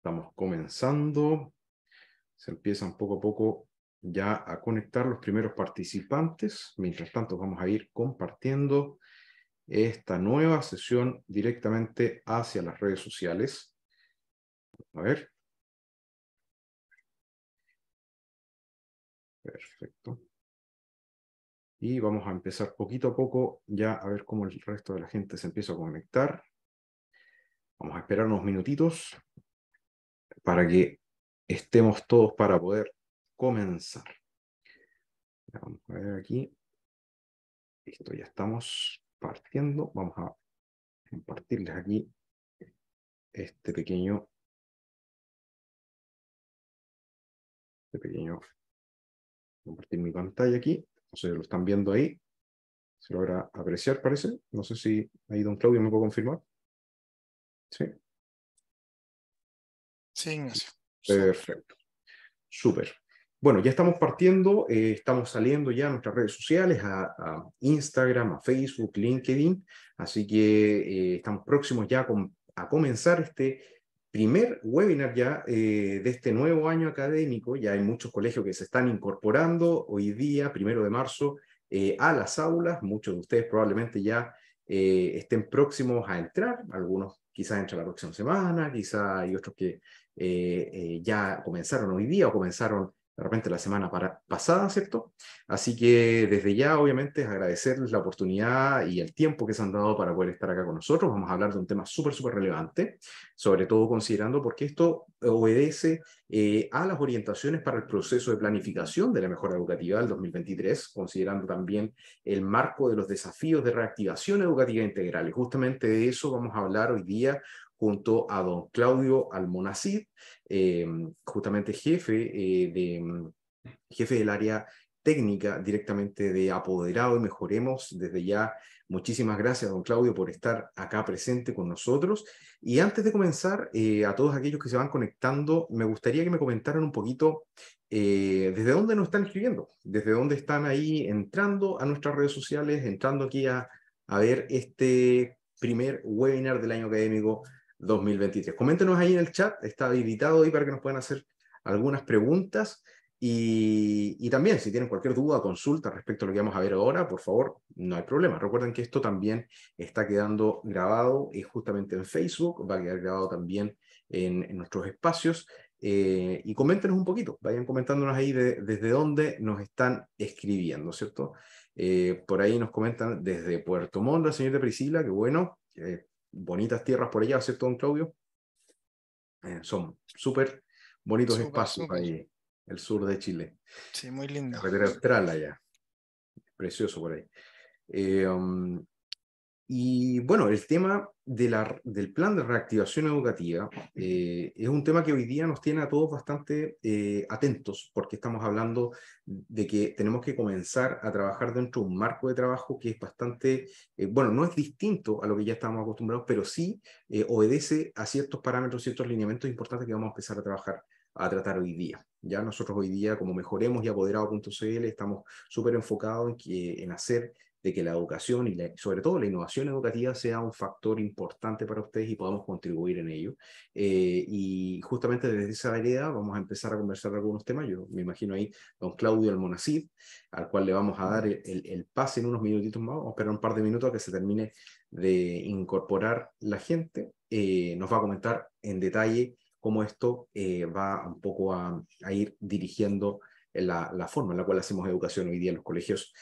Estamos comenzando. Se empiezan poco a poco ya a conectar los primeros participantes. Mientras tanto, vamos a ir compartiendo esta nueva sesión directamente hacia las redes sociales. A ver. Perfecto. Y vamos a empezar poquito a poco ya a ver cómo el resto de la gente se empieza a conectar. Vamos a esperar unos minutitos para que estemos todos para poder comenzar. Vamos a ver aquí. Listo, ya estamos partiendo. Vamos a compartirles aquí este pequeño, compartir mi pantalla aquí. No sé si lo están viendo ahí. Se logra apreciar, parece. No sé si ahí don Claudio me puede confirmar. Sí. Sí, Ignacio. Perfecto. Súper. Bueno, ya estamos partiendo, estamos saliendo ya a nuestras redes sociales, a Instagram, a Facebook, LinkedIn, así que estamos próximos ya a comenzar este primer webinar ya de este nuevo año académico. Ya hay muchos colegios que se están incorporando hoy día, 1 de marzo, a las aulas. Muchos de ustedes probablemente ya estén próximos a entrar, algunos quizás entran la próxima semana, quizás hay otros que ya comenzaron hoy día o comenzaron de repente la semana pasada, ¿cierto? Así que desde ya, obviamente, es agradecerles la oportunidad y el tiempo que se han dado para poder estar acá con nosotros. Vamos a hablar de un tema súper, súper relevante, sobre todo considerando porque esto obedece a las orientaciones para el proceso de planificación de la mejora educativa del 2023, considerando también el marco de los desafíos de reactivación educativa integral. Y justamente de eso vamos a hablar hoy día junto a don Claudio Almonacid, justamente jefe del área técnica directamente de Apoderado y Mejoremos. Desde ya, muchísimas gracias, don Claudio, por estar acá presente con nosotros. Y antes de comenzar, a todos aquellos que se van conectando, me gustaría que me comentaran un poquito desde dónde nos están escribiendo, desde dónde están ahí entrando a nuestras redes sociales, entrando aquí a ver este primer webinar del año académico 2023. Coméntenos ahí en el chat, está habilitado ahí para que nos puedan hacer algunas preguntas y también si tienen cualquier duda o consulta respecto a lo que vamos a ver ahora, por favor, no hay problema. Recuerden que esto también está quedando grabado justamente en Facebook, va a quedar grabado también en nuestros espacios. Y coméntenos un poquito, vayan comentándonos ahí desde dónde nos están escribiendo, ¿cierto? Por ahí nos comentan desde Puerto Montt, la señorita Priscila, que bueno, bonitas tierras por allá, ¿cierto, don Claudio? Son súper bonitos Súper, espacios súper. ahí, el sur de Chile. Sí, muy lindo. Carretera austral allá, precioso por ahí. Y bueno, el tema del plan de reactivación educativa es un tema que hoy día nos tiene a todos bastante atentos, porque estamos hablando de que tenemos que comenzar a trabajar dentro de un marco de trabajo que es bastante, bueno, no es distinto a lo que ya estamos acostumbrados, pero sí obedece a ciertos parámetros, ciertos lineamientos importantes que vamos a empezar a tratar hoy día. Ya nosotros hoy día, como Mejoremos y Apoderado.cl, estamos súper enfocados en hacer de que la educación y sobre todo la innovación educativa sea un factor importante para ustedes y podamos contribuir en ello. Y justamente desde esa vereda vamos a empezar a conversar algunos temas. Yo me imagino ahí don Claudio Almonacid, al cual le vamos a dar el pase en unos minutitos más. Vamos a esperar un par de minutos a que se termine de incorporar la gente. Nos va a comentar en detalle cómo esto va un poco a ir dirigiendo la forma en la cual hacemos educación hoy día en los colegios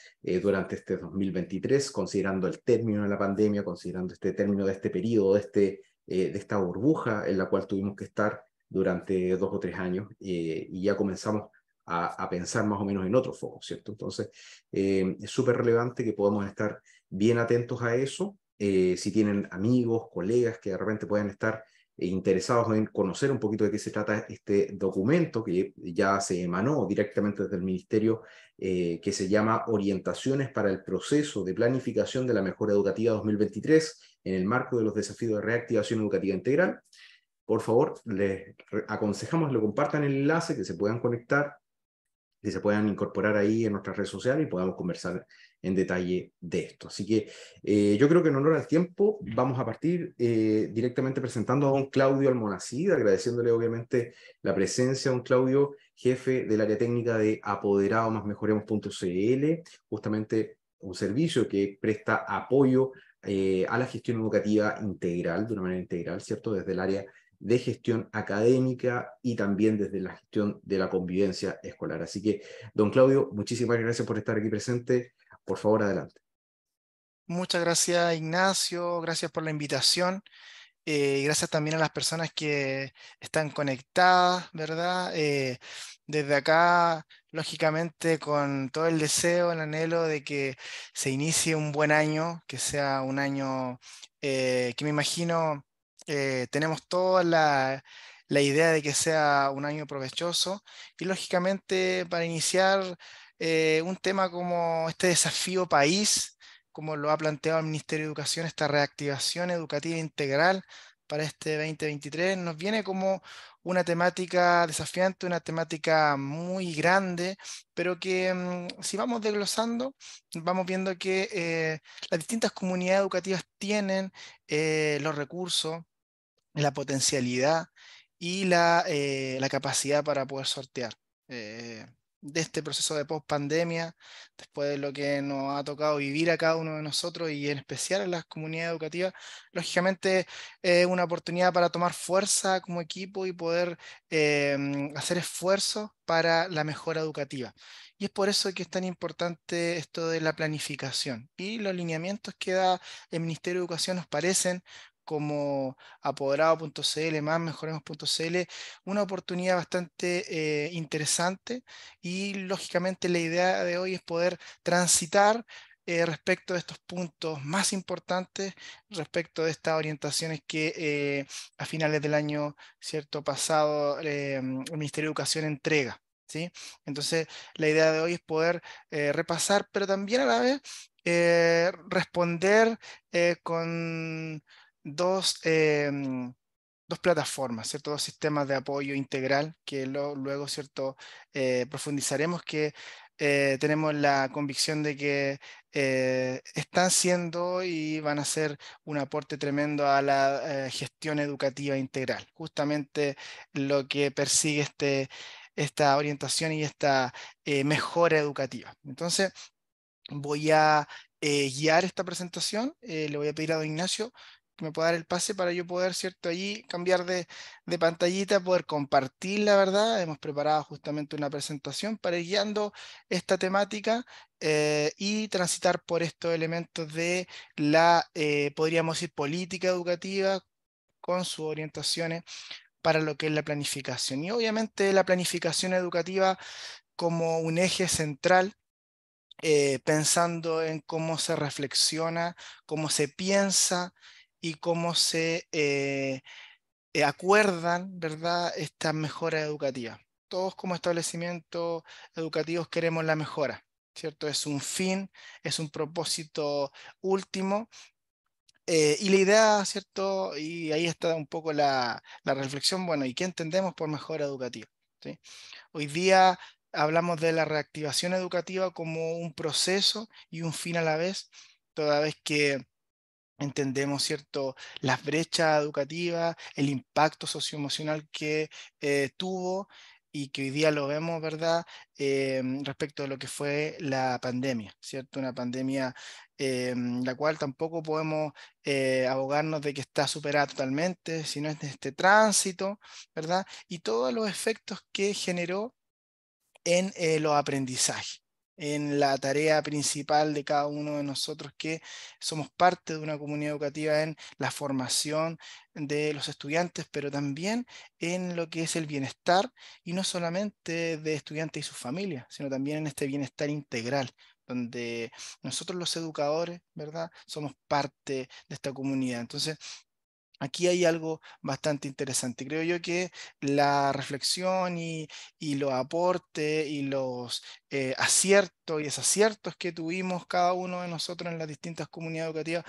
durante este 2023, considerando el término de la pandemia, considerando este término de este periodo, de esta burbuja en la cual tuvimos que estar durante 2 o 3 años y ya comenzamos a pensar más o menos en otro foco, ¿cierto? Entonces, es súper relevante que podamos estar bien atentos a eso. Si tienen amigos, colegas que de repente puedan estar interesados en conocer un poquito de qué se trata este documento que ya se emanó directamente desde el Ministerio, que se llama Orientaciones para el proceso de planificación de la mejora educativa 2023 en el marco de los desafíos de reactivación educativa integral. Por favor, les aconsejamos que lo compartan el enlace, que se puedan conectar que se puedan incorporar ahí en nuestras redes sociales y podamos conversar en detalle de esto. Así que yo creo que en honor al tiempo vamos a partir directamente presentando a don Claudio Almonacid, agradeciéndole obviamente la presencia de don Claudio, jefe del área técnica de apoderado-mejoremos.cl, justamente un servicio que presta apoyo a la gestión educativa integral, de una manera integral, ¿cierto? Desde el área de gestión académica y también desde la gestión de la convivencia escolar. Así que, don Claudio, muchísimas gracias por estar aquí presente. Por favor, adelante. Muchas gracias, Ignacio. Gracias por la invitación. Gracias también a las personas que están conectadas, ¿verdad? Desde acá, lógicamente, con todo el deseo, el anhelo de que se inicie un buen año, que sea un año que me imagino tenemos toda la idea de que sea un año provechoso. Y lógicamente, para iniciar un tema como este desafío país, como lo ha planteado el Ministerio de Educación, esta reactivación educativa integral para este 2023, nos viene como una temática desafiante, una temática muy grande, pero que si vamos desglosando, vamos viendo que las distintas comunidades educativas tienen los recursos, la potencialidad y la capacidad para poder sortear eh, de este proceso de post-pandemia, después de lo que nos ha tocado vivir a cada uno de nosotros y en especial en las comunidades educativas. Lógicamente es una oportunidad para tomar fuerza como equipo y poder hacer esfuerzos para la mejora educativa. Y es por eso que es tan importante esto de la planificación. Y los lineamientos que da el Ministerio de Educación nos parecen como apoderado.cl más mejoremos.cl, una oportunidad bastante interesante y lógicamente la idea de hoy es poder transitar respecto de estos puntos más importantes, respecto de estas orientaciones que a finales del año cierto pasado el Ministerio de Educación entrega. ¿Sí? Entonces, la idea de hoy es poder repasar, pero también a la vez responder con dos, dos plataformas, ¿cierto? Dos sistemas de apoyo integral que luego, ¿cierto? Profundizaremos que tenemos la convicción de que están siendo y van a ser un aporte tremendo a la gestión educativa integral. Justamente lo que persigue esta orientación y esta mejora educativa. Entonces, voy a guiar esta presentación. Le voy a pedir a don Ignacio que me pueda dar el pase para yo poder, ¿cierto? Allí cambiar de pantallita, poder compartir la verdad. Hemos preparado justamente una presentación para ir guiando esta temática y transitar por estos elementos de podríamos decir, política educativa con sus orientaciones para lo que es la planificación. Y obviamente la planificación educativa como un eje central pensando en cómo se reflexiona, cómo se piensa y cómo se acuerdan, ¿verdad?, estas mejoras educativas. Todos como establecimientos educativos queremos la mejora, ¿cierto? Es un fin, es un propósito último. Y la idea, ¿cierto? Y ahí está un poco la reflexión, bueno, ¿y qué entendemos por mejora educativa? ¿Sí? Hoy día hablamos de la reactivación educativa como un proceso y un fin a la vez, toda vez que entendemos, ¿cierto?, las brechas educativas, el impacto socioemocional que tuvo y que hoy día lo vemos, ¿verdad?, respecto a lo que fue la pandemia, ¿cierto? Una pandemia la cual tampoco podemos abogarnos de que está superada totalmente, sino es de este tránsito, ¿verdad? Y todos los efectos que generó en los aprendizajes, en la tarea principal de cada uno de nosotros que somos parte de una comunidad educativa en la formación de los estudiantes, pero también en lo que es el bienestar, y no solamente de estudiantes y sus familias, sino también en este bienestar integral, donde nosotros los educadores, ¿verdad? Somos parte de esta comunidad. Entonces, aquí hay algo bastante interesante. Creo yo que la reflexión y los aportes y los aciertos y desaciertos que tuvimos cada uno de nosotros en las distintas comunidades educativas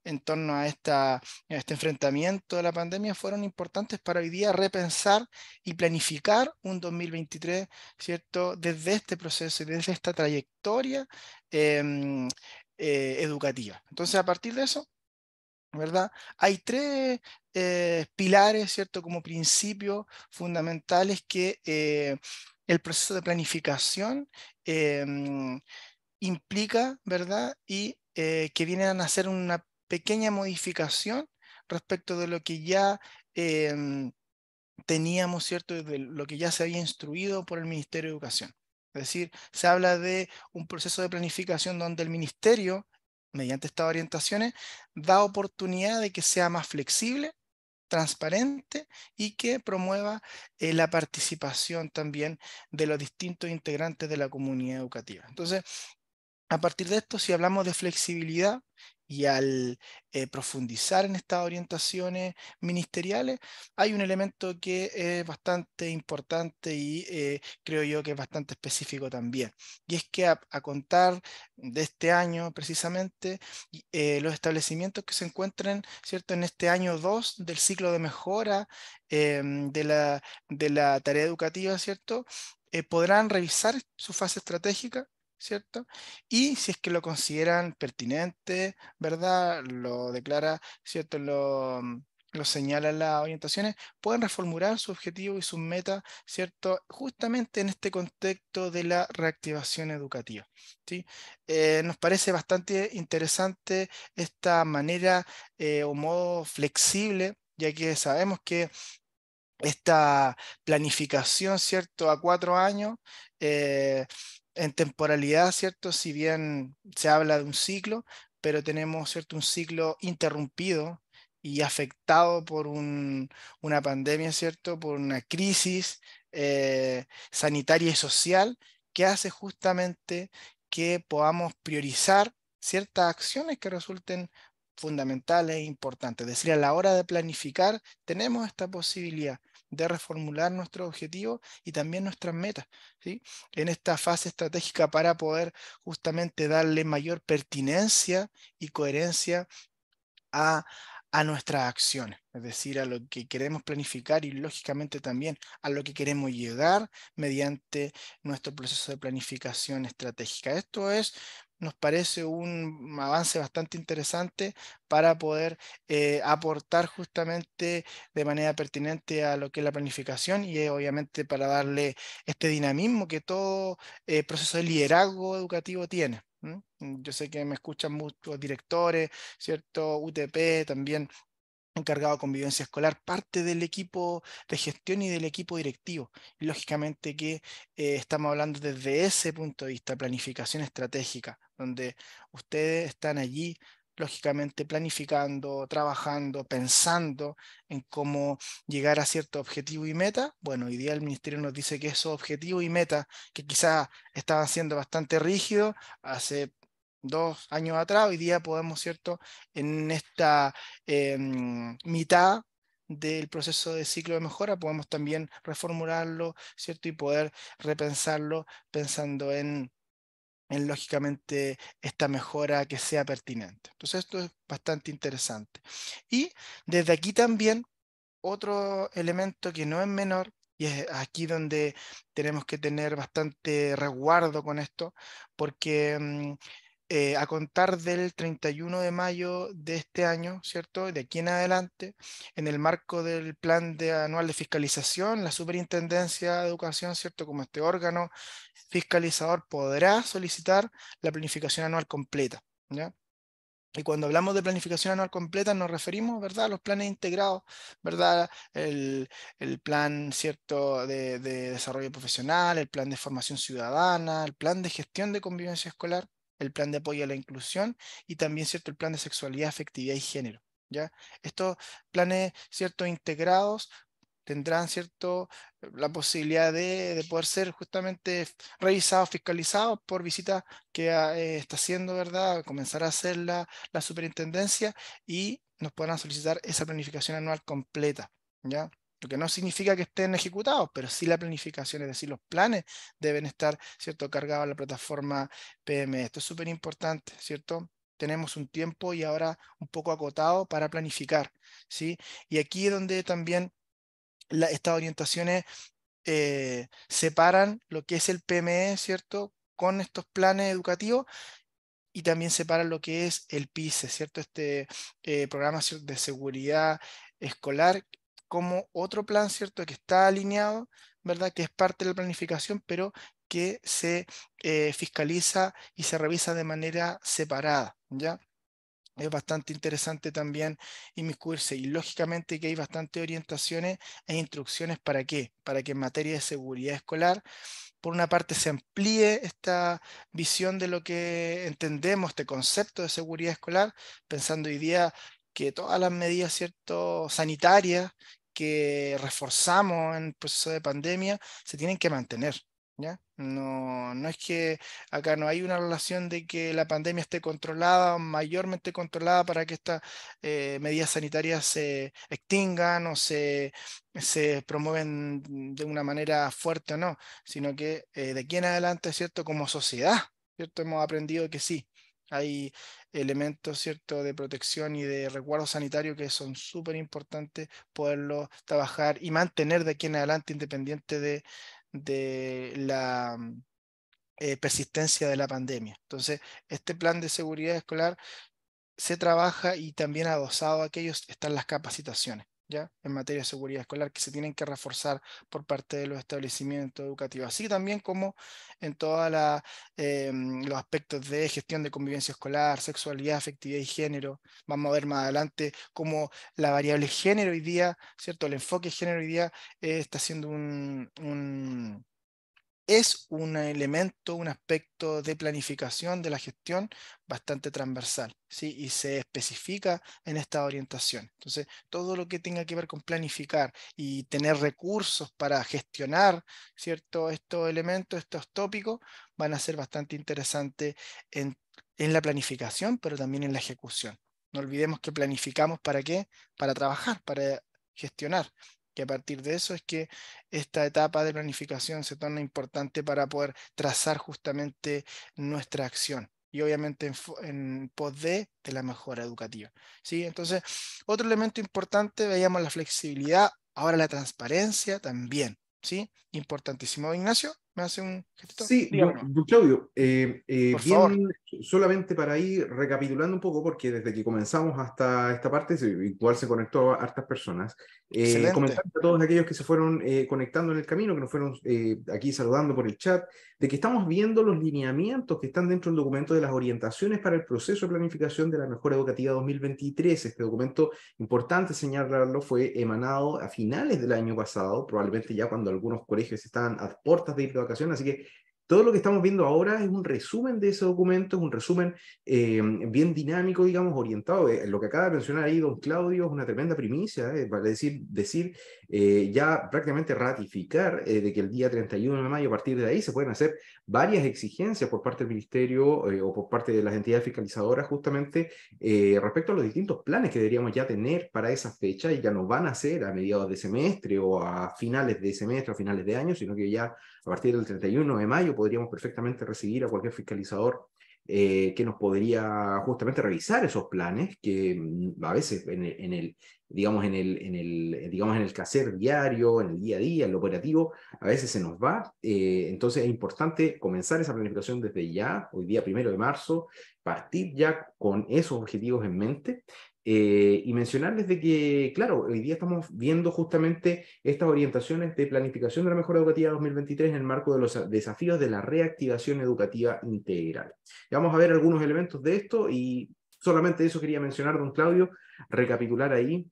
en torno a este enfrentamiento de la pandemia fueron importantes para hoy día repensar y planificar un 2023, ¿cierto? Desde este proceso y desde esta trayectoria em, educativa. Entonces, a partir de eso, ¿verdad? Hay tres pilares, ¿cierto? Como principios fundamentales que el proceso de planificación implica, ¿verdad? Y que vienen a hacer una pequeña modificación respecto de lo que ya teníamos, ¿cierto? De lo que ya se había instruido por el Ministerio de Educación. Es decir, se habla de un proceso de planificación donde el ministerio, mediante estas orientaciones, da oportunidad de que sea más flexible, transparente y que promueva la participación también de los distintos integrantes de la comunidad educativa. Entonces, a partir de esto, si hablamos de flexibilidad y al profundizar en estas orientaciones ministeriales, hay un elemento que es bastante importante y creo yo que es bastante específico también. Y es que a contar de este año precisamente, los establecimientos que se encuentren, ¿cierto?, en este año 2 del ciclo de mejora de la tarea educativa, ¿cierto? Podrán revisar su fase estratégica, ¿cierto? Y si es que lo consideran pertinente, ¿verdad? Lo declara, ¿cierto? Lo señala en las orientaciones, pueden reformular su objetivo y sus metas, ¿cierto? Justamente en este contexto de la reactivación educativa, ¿sí? Nos parece bastante interesante esta manera o modo flexible, ya que sabemos que esta planificación, ¿cierto? A 4 años, eh, en temporalidad, ¿cierto? Si bien se habla de un ciclo, pero tenemos, ¿cierto? Un ciclo interrumpido y afectado por una pandemia, ¿cierto? Por una crisis sanitaria y social que hace justamente que podamos priorizar ciertas acciones que resulten fundamentales e importantes. Es decir, a la hora de planificar, tenemos esta posibilidad de reformular nuestros objetivos y también nuestras metas, ¿sí? En esta fase estratégica para poder justamente darle mayor pertinencia y coherencia a, a nuestras acciones, es decir, a lo que queremos planificar y lógicamente también a lo que queremos llegar mediante nuestro proceso de planificación estratégica. Nos parece un avance bastante interesante para poder aportar justamente de manera pertinente a lo que es la planificación y obviamente para darle este dinamismo que todo proceso de liderazgo educativo tiene. ¿M? Yo sé que me escuchan muchos directores, ¿cierto? UTP también encargado de convivencia escolar, parte del equipo de gestión y del equipo directivo. Y lógicamente que estamos hablando desde ese punto de vista, planificación estratégica, donde ustedes están allí, lógicamente planificando, trabajando, pensando en cómo llegar a cierto objetivo y meta. Bueno, hoy día el ministerio nos dice que esos objetivos y metas, que quizás estaban siendo bastante rígidos hace 2 años atrás, hoy día podemos, ¿cierto?, en esta mitad del proceso de ciclo de mejora, podemos también reformularlo, ¿cierto? Y poder repensarlo pensando en lógicamente esta mejora que sea pertinente. Entonces esto es bastante interesante. Y desde aquí también otro elemento que no es menor, y es aquí donde tenemos que tener bastante resguardo con esto, porque a contar del 31 de mayo de este año, ¿cierto? De aquí en adelante, en el marco del plan anual de fiscalización, la Superintendencia de Educación, ¿cierto? Como este órgano fiscalizador podrá solicitar la planificación anual completa, ¿ya? Y cuando hablamos de planificación anual completa nos referimos, ¿verdad?, a los planes integrados, ¿verdad? El plan, ¿cierto?, de desarrollo profesional, el plan de formación ciudadana, el plan de gestión de convivencia escolar, el plan de apoyo a la inclusión y también, ¿cierto?, el plan de sexualidad, afectividad y género, ¿ya? Estos planes, ¿cierto?, integrados tendrán, ¿cierto?, la posibilidad de poder ser justamente revisados, fiscalizados por visitas que está haciendo, ¿verdad? Comenzará a hacer la superintendencia y nos podrán solicitar esa planificación anual completa, ¿ya? Lo que no significa que estén ejecutados, pero sí la planificación, es decir, los planes deben estar, ¿cierto?, cargados a la plataforma PM. Esto es súper importante, ¿cierto? tenemos un tiempo y ahora un poco acotado para planificar, ¿sí? Y aquí es donde también estas orientaciones separan lo que es el PME, ¿cierto? Con estos planes educativos y también separan lo que es el PICE, ¿cierto? Este programa de seguridad escolar como otro plan, ¿cierto? Que está alineado, ¿verdad? Que es parte de la planificación, pero que se fiscaliza y se revisa de manera separada, ¿ya? Es bastante interesante también inmiscuirse y lógicamente que hay bastantes orientaciones e instrucciones para qué, para que en materia de seguridad escolar, por una parte se amplíe esta visión de lo que entendemos, este concepto de seguridad escolar, pensando hoy día que todas las medidas, ¿cierto?, sanitarias que reforzamos en el proceso de pandemia se tienen que mantener. ¿Ya? No, no es que acá no hay una relación de que la pandemia esté controlada o mayormente controlada para que estas medidas sanitarias se extingan o se promueven de una manera fuerte o no, sino que de aquí en adelante, ¿cierto? Como sociedad, ¿cierto? Hemos aprendido que sí, hay elementos, ¿cierto? De protección y de resguardo sanitario que son súper importantes poderlos trabajar y mantener de aquí en adelante independiente de la persistencia de la pandemia. Entonces, este plan de seguridad escolar se trabaja y también adosado a aquellos están las capacitaciones, ¿ya? En materia de seguridad escolar que se tienen que reforzar por parte de los establecimientos educativos, así también como en todos los aspectos de gestión de convivencia escolar, sexualidad, afectividad y género. Vamos a ver más adelante cómo la variable género hoy día, ¿cierto? El enfoque género hoy día está siendo es un elemento, un aspecto de planificación de la gestión bastante transversal, ¿sí? Y se especifica en esta orientación. Entonces, todo lo que tenga que ver con planificar y tener recursos para gestionar, ¿cierto? Estos elementos, estos tópicos, van a ser bastante interesantes en la planificación, pero también en la ejecución. No olvidemos que planificamos para qué, para trabajar, para gestionar. Que a partir de eso es que esta etapa de planificación se torna importante para poder trazar justamente nuestra acción y obviamente en pos de la mejora educativa. ¿Sí? Entonces, otro elemento importante, veíamos la flexibilidad, ahora la transparencia también. ¿Sí? Importantísimo. Ignacio, ¿me hace un gestito? Sí, Dígame, don Claudio, por favor. bien, solamente para ir recapitulando un poco, porque desde que comenzamos hasta esta parte, igual se conectó a hartas personas, Excelente. comentar a todos aquellos que se fueron conectando en el camino, que nos fueron aquí saludando por el chat, de que estamos viendo los lineamientos que están dentro del documento de las orientaciones para el proceso de planificación de la mejora educativa 2023. Este documento, importante señalarlo, fue emanado a finales del año pasado, probablemente ya cuando algunos colegios estaban a puertas de ir de vacaciones, así que todo lo que estamos viendo ahora es un resumen de ese documento, es un resumen bien dinámico, digamos, orientado. Lo que acaba de mencionar ahí don Claudio es una tremenda primicia, para decir ya prácticamente ratificar de que el día 31 de mayo, a partir de ahí, se pueden hacer varias exigencias por parte del Ministerio o por parte de las entidades fiscalizadoras justamente respecto a los distintos planes que deberíamos ya tener para esa fecha y ya no van a ser a mediados de semestre o a finales de semestre o a finales de año, sino que ya a partir del 31 de mayo podríamos perfectamente recibir a cualquier fiscalizador que nos podría justamente revisar esos planes que a veces digamos, digamos, en el quehacer diario, en el día a día, en lo operativo, a veces se nos va. Entonces es importante comenzar esa planificación desde ya, hoy día 1 de marzo, partir ya con esos objetivos en mente. Y mencionarles de que, claro, hoy día estamos viendo justamente estas orientaciones de planificación de la mejora educativa 2023 en el marco de los desafíos de la reactivación educativa integral. Y vamos a ver algunos elementos de esto y solamente eso quería mencionar, don Claudio, recapitular ahí,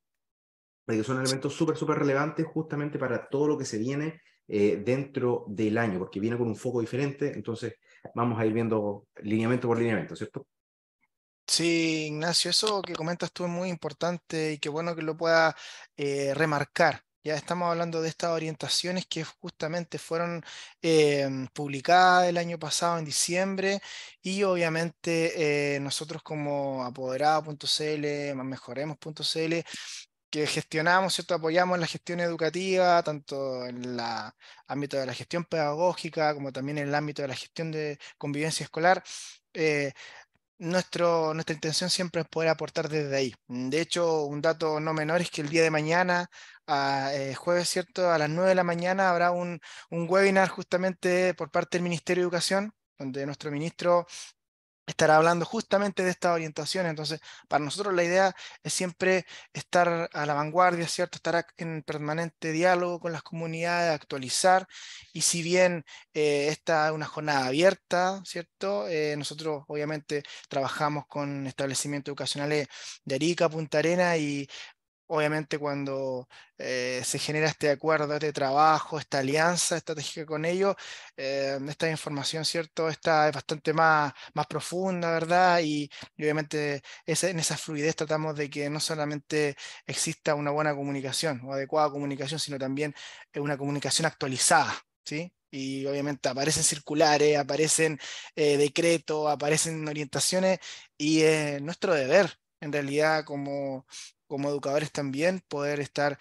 de que son elementos súper relevantes justamente para todo lo que se viene dentro del año, porque viene con un foco diferente, entonces vamos a ir viendo lineamiento por lineamiento, ¿cierto? Sí, Ignacio, eso que comentas tú es muy importante y qué bueno que lo pueda remarcar. Ya estamos hablando de estas orientaciones que justamente fueron publicadas el año pasado en diciembre y obviamente nosotros como apoderado.cl, mejoremos.cl, que gestionamos, ¿cierto? Apoyamos la gestión educativa, tanto en el ámbito de la gestión pedagógica como también en el ámbito de la gestión de convivencia escolar. eh, nuestra intención siempre es poder aportar desde ahí. De hecho, un dato no menor es que el día de mañana, jueves, ¿cierto? A las 9 de la mañana habrá un webinar justamente por parte del Ministerio de Educación, donde nuestro ministro estará hablando justamente de estas orientaciones. Entonces, para nosotros la idea es siempre estar a la vanguardia, ¿cierto? Estar en permanente diálogo con las comunidades, actualizar. Y si bien esta es una jornada abierta, ¿cierto? Nosotros obviamente trabajamos con establecimientos educacionales de Arica, Punta Arenas y obviamente cuando se genera este acuerdo, este trabajo, esta alianza estratégica con ellos, esta información, ¿cierto? Esta es bastante más profunda, ¿verdad? Y obviamente en esa fluidez tratamos de que no solamente exista una buena comunicación o adecuada comunicación, sino también una comunicación actualizada, ¿sí? Y obviamente aparecen circulares, aparecen decretos, aparecen orientaciones y es nuestro deber, en realidad, como educadores también, poder estar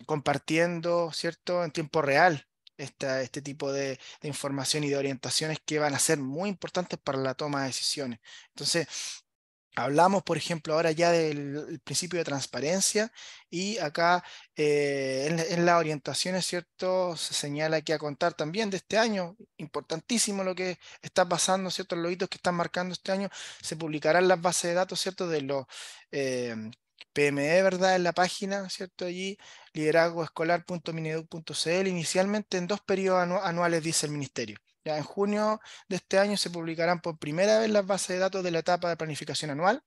compartiendo, ¿cierto?, en tiempo real este tipo de información y de orientaciones que van a ser muy importantes para la toma de decisiones. Entonces, hablamos, por ejemplo, ahora ya del principio de transparencia y acá en las orientaciones, ¿cierto? Se señala que a contar también de este año, importantísimo lo que está pasando, ¿cierto? Los hitos que están marcando este año, se publicarán las bases de datos, ¿cierto? De los eh, PME, ¿verdad? En la página, ¿cierto? Allí, liderazgoescolar.mineduc.cl, inicialmente en 2 periodos anuales, dice el ministerio. Ya en junio de este año se publicarán por primera vez las bases de datos de la etapa de planificación anual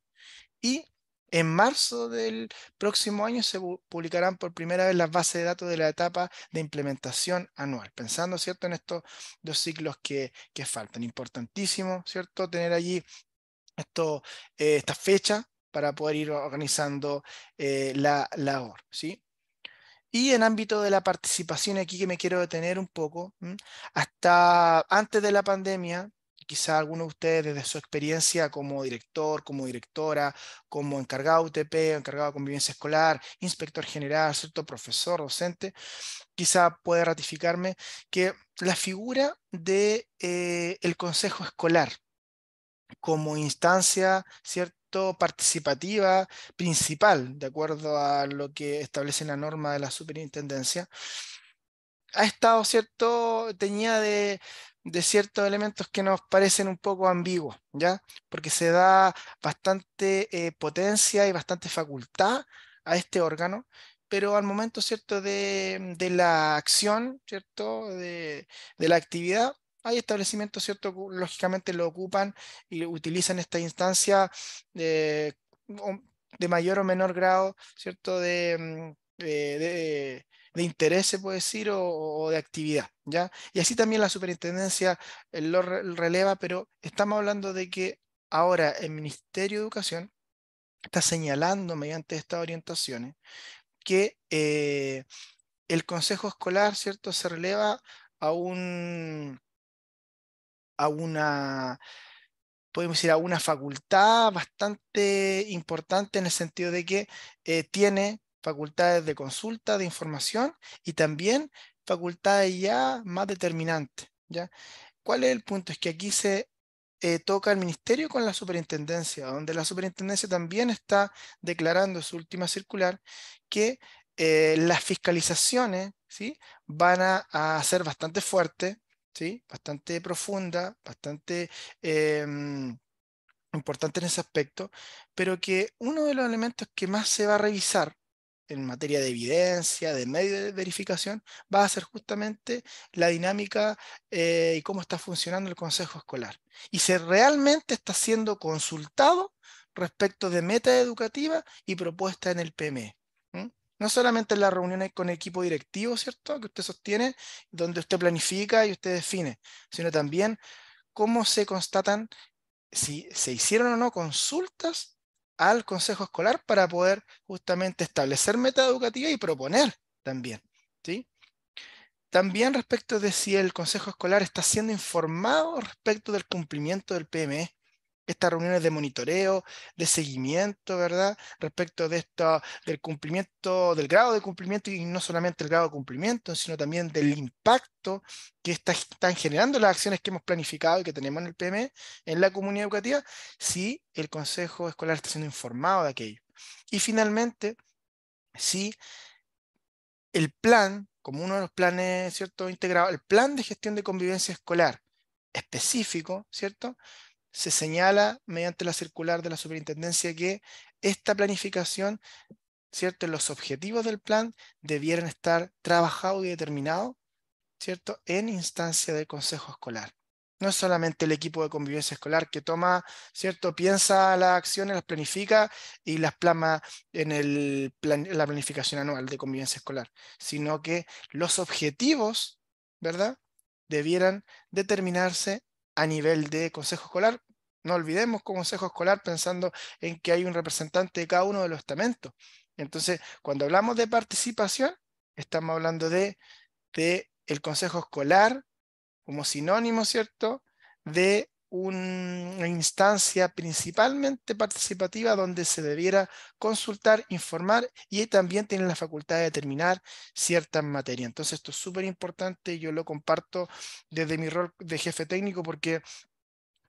y en marzo del próximo año se publicarán por primera vez las bases de datos de la etapa de implementación anual, pensando, ¿cierto?, en estos 2 ciclos que faltan. Importantísimo, ¿cierto?, tener allí esta fecha para poder ir organizando la labor, ¿sí? Y en ámbito de la participación, aquí que me quiero detener un poco, hasta antes de la pandemia, quizá alguno de ustedes desde su experiencia como director, como directora, como encargado de UTP, encargado de convivencia escolar, inspector general, ¿cierto?, profesor, docente, quizá puede ratificarme que la figura de el consejo escolar como instancia, ¿cierto?, participativa principal, de acuerdo a lo que establece la norma de la superintendencia, ha estado, ¿cierto?, teñida de ciertos elementos que nos parecen un poco ambiguos, ¿ya? Porque se da bastante potencia y bastante facultad a este órgano, pero al momento, ¿cierto?, de la acción, ¿cierto?, de la actividad, hay establecimientos, ¿cierto?, que lógicamente lo ocupan y utilizan esta instancia de, o- de mayor o menor grado, ¿cierto?, de interés, se puede decir, o de actividad, ¿ya? Y así también la superintendencia releva, pero estamos hablando de que ahora el Ministerio de Educación está señalando mediante estas orientaciones que el consejo escolar, ¿cierto?, se releva a a una, podemos decir, a una facultad bastante importante en el sentido de que tiene facultades de consulta, de información y también facultades ya más determinantes, ¿ya? ¿Cuál es el punto? Es que aquí se toca el ministerio con la superintendencia, donde la superintendencia también está declarando en su última circular que las fiscalizaciones, ¿sí?, van a ser bastante fuertes, ¿sí?, bastante profundas, bastante em, importante en ese aspecto, pero que uno de los elementos que más se va a revisar en materia de evidencia, de medio de verificación, va a ser justamente la dinámica y cómo está funcionando el consejo escolar. Y si realmente está siendo consultado respecto de meta educativa y propuesta en el PME. ¿M? No solamente en las reuniones con equipo directivo, ¿cierto?, que usted sostiene, donde usted planifica y usted define, sino también cómo se constatan si se hicieron o no consultas al consejo escolar para poder justamente establecer meta educativa y proponer también, ¿sí? También respecto de si el consejo escolar está siendo informado respecto del cumplimiento del PME. estas reuniones de monitoreo, de seguimiento, ¿verdad? Respecto de esto, del cumplimiento, del grado de cumplimiento y no solamente el grado de cumplimiento, sino también del impacto que están generando las acciones que hemos planificado y que tenemos en el PME, en la comunidad educativa, si el consejo escolar está siendo informado de aquello. Y finalmente, si el plan, como uno de los planes, ¿cierto? Integrado, el plan de gestión de convivencia escolar específico, ¿cierto? Se señala mediante la circular de la superintendencia que esta planificación, ¿cierto? Los objetivos del plan debieran estar trabajados y determinados, ¿cierto? En instancia del consejo escolar. No es solamente el equipo de convivencia escolar que toma, ¿cierto? Piensa las acciones, las planifica y las plasma en en la planificación anual de convivencia escolar, sino que los objetivos, ¿verdad? Debieran determinarse a nivel de consejo escolar. No olvidemos consejo escolar pensando en que hay un representante de cada uno de los estamentos. Entonces, cuando hablamos de participación, estamos hablando de el consejo escolar como sinónimo, ¿cierto?, de una instancia principalmente participativa donde se debiera consultar, informar y también tienen la facultad de determinar ciertas materias. Entonces esto es súper importante y yo lo comparto desde mi rol de jefe técnico porque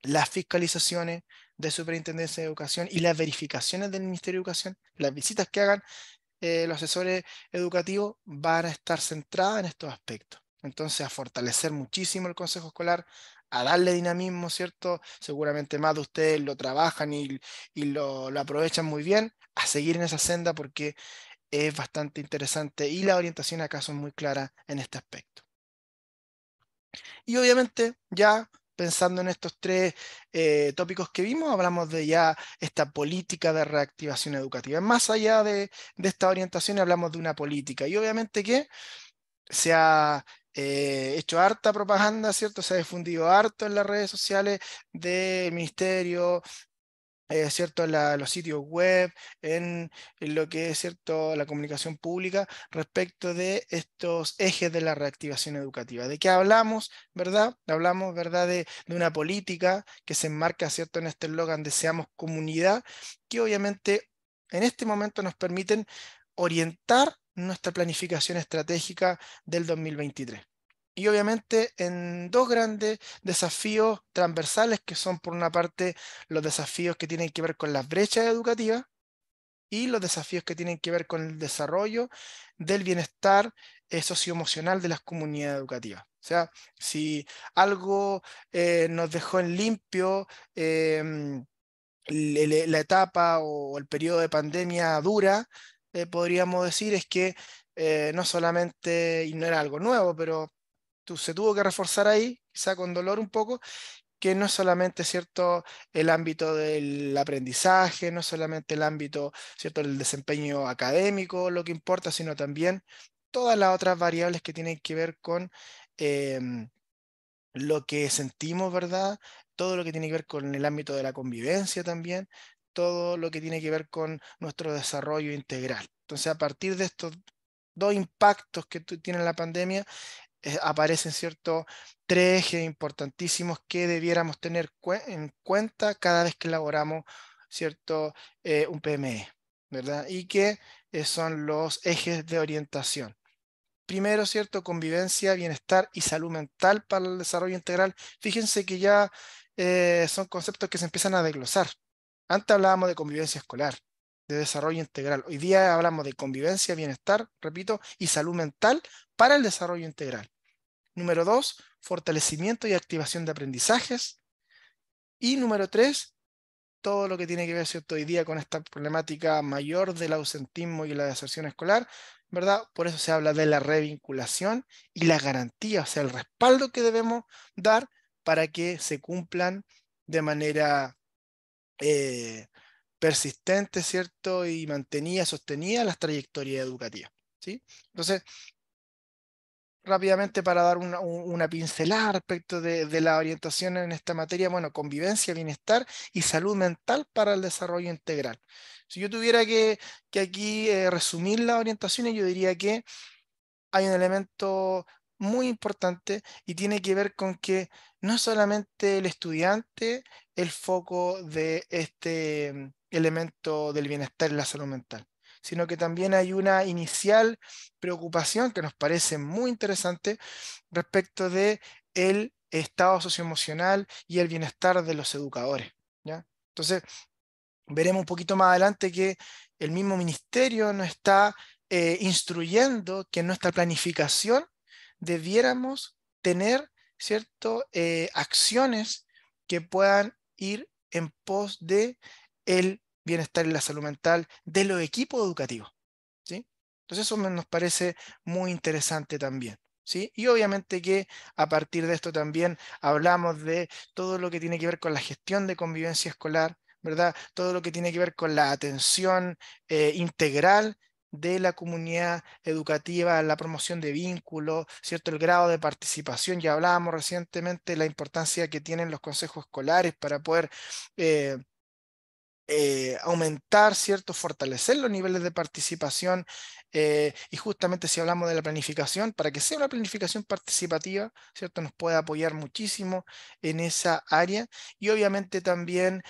las fiscalizaciones de Superintendencia de Educación y las verificaciones del Ministerio de Educación, las visitas que hagan los asesores educativos van a estar centradas en estos aspectos. Entonces, a fortalecer muchísimo el consejo escolar, a darle dinamismo, ¿cierto? Seguramente más de ustedes lo trabajan y lo aprovechan muy bien, a seguir en esa senda porque es bastante interesante y la orientación acá son muy claras en este aspecto. Y obviamente ya pensando en estos tres tópicos que vimos, hablamos de ya esta política de reactivación educativa. Más allá de esta orientación, hablamos de una política. Y obviamente que se ha hecho harta propaganda, ¿cierto? Se ha difundido harto en las redes sociales del ministerio, ¿cierto? Los sitios web, en lo que es, ¿cierto? La comunicación pública respecto de estos ejes de la reactivación educativa. ¿De qué hablamos, verdad? Hablamos, ¿verdad? De una política que se enmarca, ¿cierto? En este eslogan de seamos comunidad, que obviamente en este momento nos permiten orientar nuestra planificación estratégica del 2023. Y obviamente en dos grandes desafíos transversales que son por una parte los desafíos que tienen que ver con las brechas educativas y los desafíos que tienen que ver con el desarrollo del bienestar socioemocional de las comunidades educativas. O sea, si algo nos dejó en limpio la etapa o el periodo de pandemia dura, podríamos decir es que no solamente, y no era algo nuevo, pero se tuvo que reforzar ahí, quizá con dolor un poco, que no es solamente, ¿cierto?, el ámbito del aprendizaje, no es solamente el ámbito, ¿cierto?, del desempeño académico lo que importa, sino también todas las otras variables que tienen que ver con em, lo que sentimos, ¿verdad? Todo lo que tiene que ver con el ámbito de la convivencia también, todo lo que tiene que ver con nuestro desarrollo integral. Entonces, a partir de estos dos impactos que tiene la pandemia, aparecen, ¿cierto?, tres ejes importantísimos que debiéramos tener en cuenta cada vez que elaboramos, ¿cierto?, un PME, ¿verdad? Y que son los ejes de orientación. Primero, ¿cierto?, convivencia, bienestar y salud mental para el desarrollo integral. Fíjense que ya son conceptos que se empiezan a desglosar. Antes hablábamos de convivencia escolar, de desarrollo integral. Hoy día hablamos de convivencia, bienestar, repito, y salud mental para el desarrollo integral. Número dos, fortalecimiento y activación de aprendizajes. Y número tres, todo lo que tiene que ver, ¿cierto?, hoy día con esta problemática mayor del ausentismo y la deserción escolar, ¿verdad? Por eso se habla de la revinculación y la garantía, o sea, el respaldo que debemos dar para que se cumplan de manera eh, persistente, ¿cierto? Y mantenida, sostenida las trayectorias educativas, ¿sí? Entonces, rápidamente para dar una pincelada respecto de la orientación en esta materia, bueno, convivencia, bienestar y salud mental para el desarrollo integral. Si yo tuviera que aquí resumir las orientaciones, yo diría que hay un elemento muy importante y tiene que ver con que no solamente el estudiante el foco de este elemento del bienestar y la salud mental, sino que también hay una inicial preocupación que nos parece muy interesante respecto de el estado socioemocional y el bienestar de los educadores, ¿ya? Entonces, veremos un poquito más adelante que el mismo ministerio nos está instruyendo que en nuestra planificación debiéramos tener, ¿cierto? Acciones que puedan ir en pos de el bienestar y la salud mental de los equipos educativos, ¿sí? Entonces eso nos parece muy interesante también, ¿sí? Y obviamente que a partir de esto también hablamos de todo lo que tiene que ver con la gestión de convivencia escolar, ¿verdad? Todo lo que tiene que ver con la atención integral de la comunidad educativa, la promoción de vínculos, ¿cierto? El grado de participación, ya hablábamos recientemente de la importancia que tienen los consejos escolares para poder eh, aumentar, ¿cierto? Fortalecer los niveles de participación y justamente si hablamos de la planificación, para que sea una planificación participativa, ¿cierto? Nos puede apoyar muchísimo en esa área y obviamente también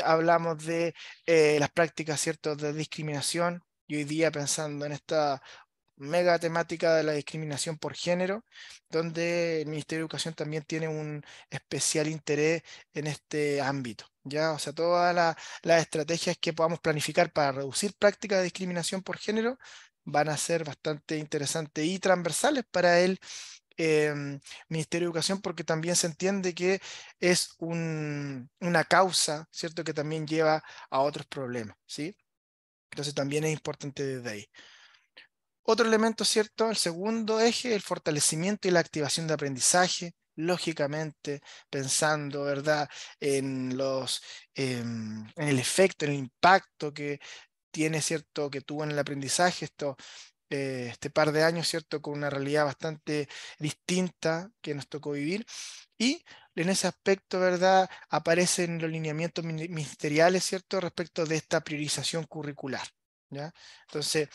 hablamos de las prácticas, ¿cierto? De discriminación y hoy día pensando en esta mega temática de la discriminación por género, donde el Ministerio de Educación también tiene un especial interés en este ámbito, ¿ya? O sea, todas las estrategias que podamos planificar para reducir prácticas de discriminación por género van a ser bastante interesantes y transversales para el Ministerio de Educación, porque también se entiende que es una causa, ¿cierto? Que también lleva a otros problemas, ¿sí? Entonces también es importante desde ahí. Otro elemento, ¿cierto? El segundo eje, el fortalecimiento y la activación de aprendizaje, lógicamente pensando, ¿verdad?, en en el efecto, en el impacto que tiene, ¿cierto?, que tuvo en el aprendizaje este par de años, ¿cierto?, con una realidad bastante distinta que nos tocó vivir. Y en ese aspecto, ¿verdad?, aparecen los lineamientos ministeriales, ¿cierto?, respecto de esta priorización curricular, ¿ya? Entonces,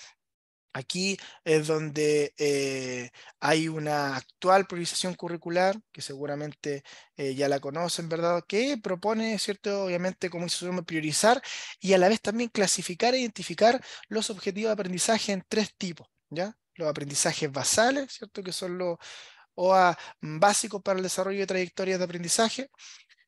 aquí es donde hay una actual priorización curricular, que seguramente ya la conocen, ¿verdad? Que propone, ¿cierto? Obviamente, como dice su nombre, priorizar y a la vez también clasificar e identificar los objetivos de aprendizaje en tres tipos, ¿ya? Los aprendizajes basales, ¿cierto? Que son los OA básicos para el desarrollo de trayectorias de aprendizaje,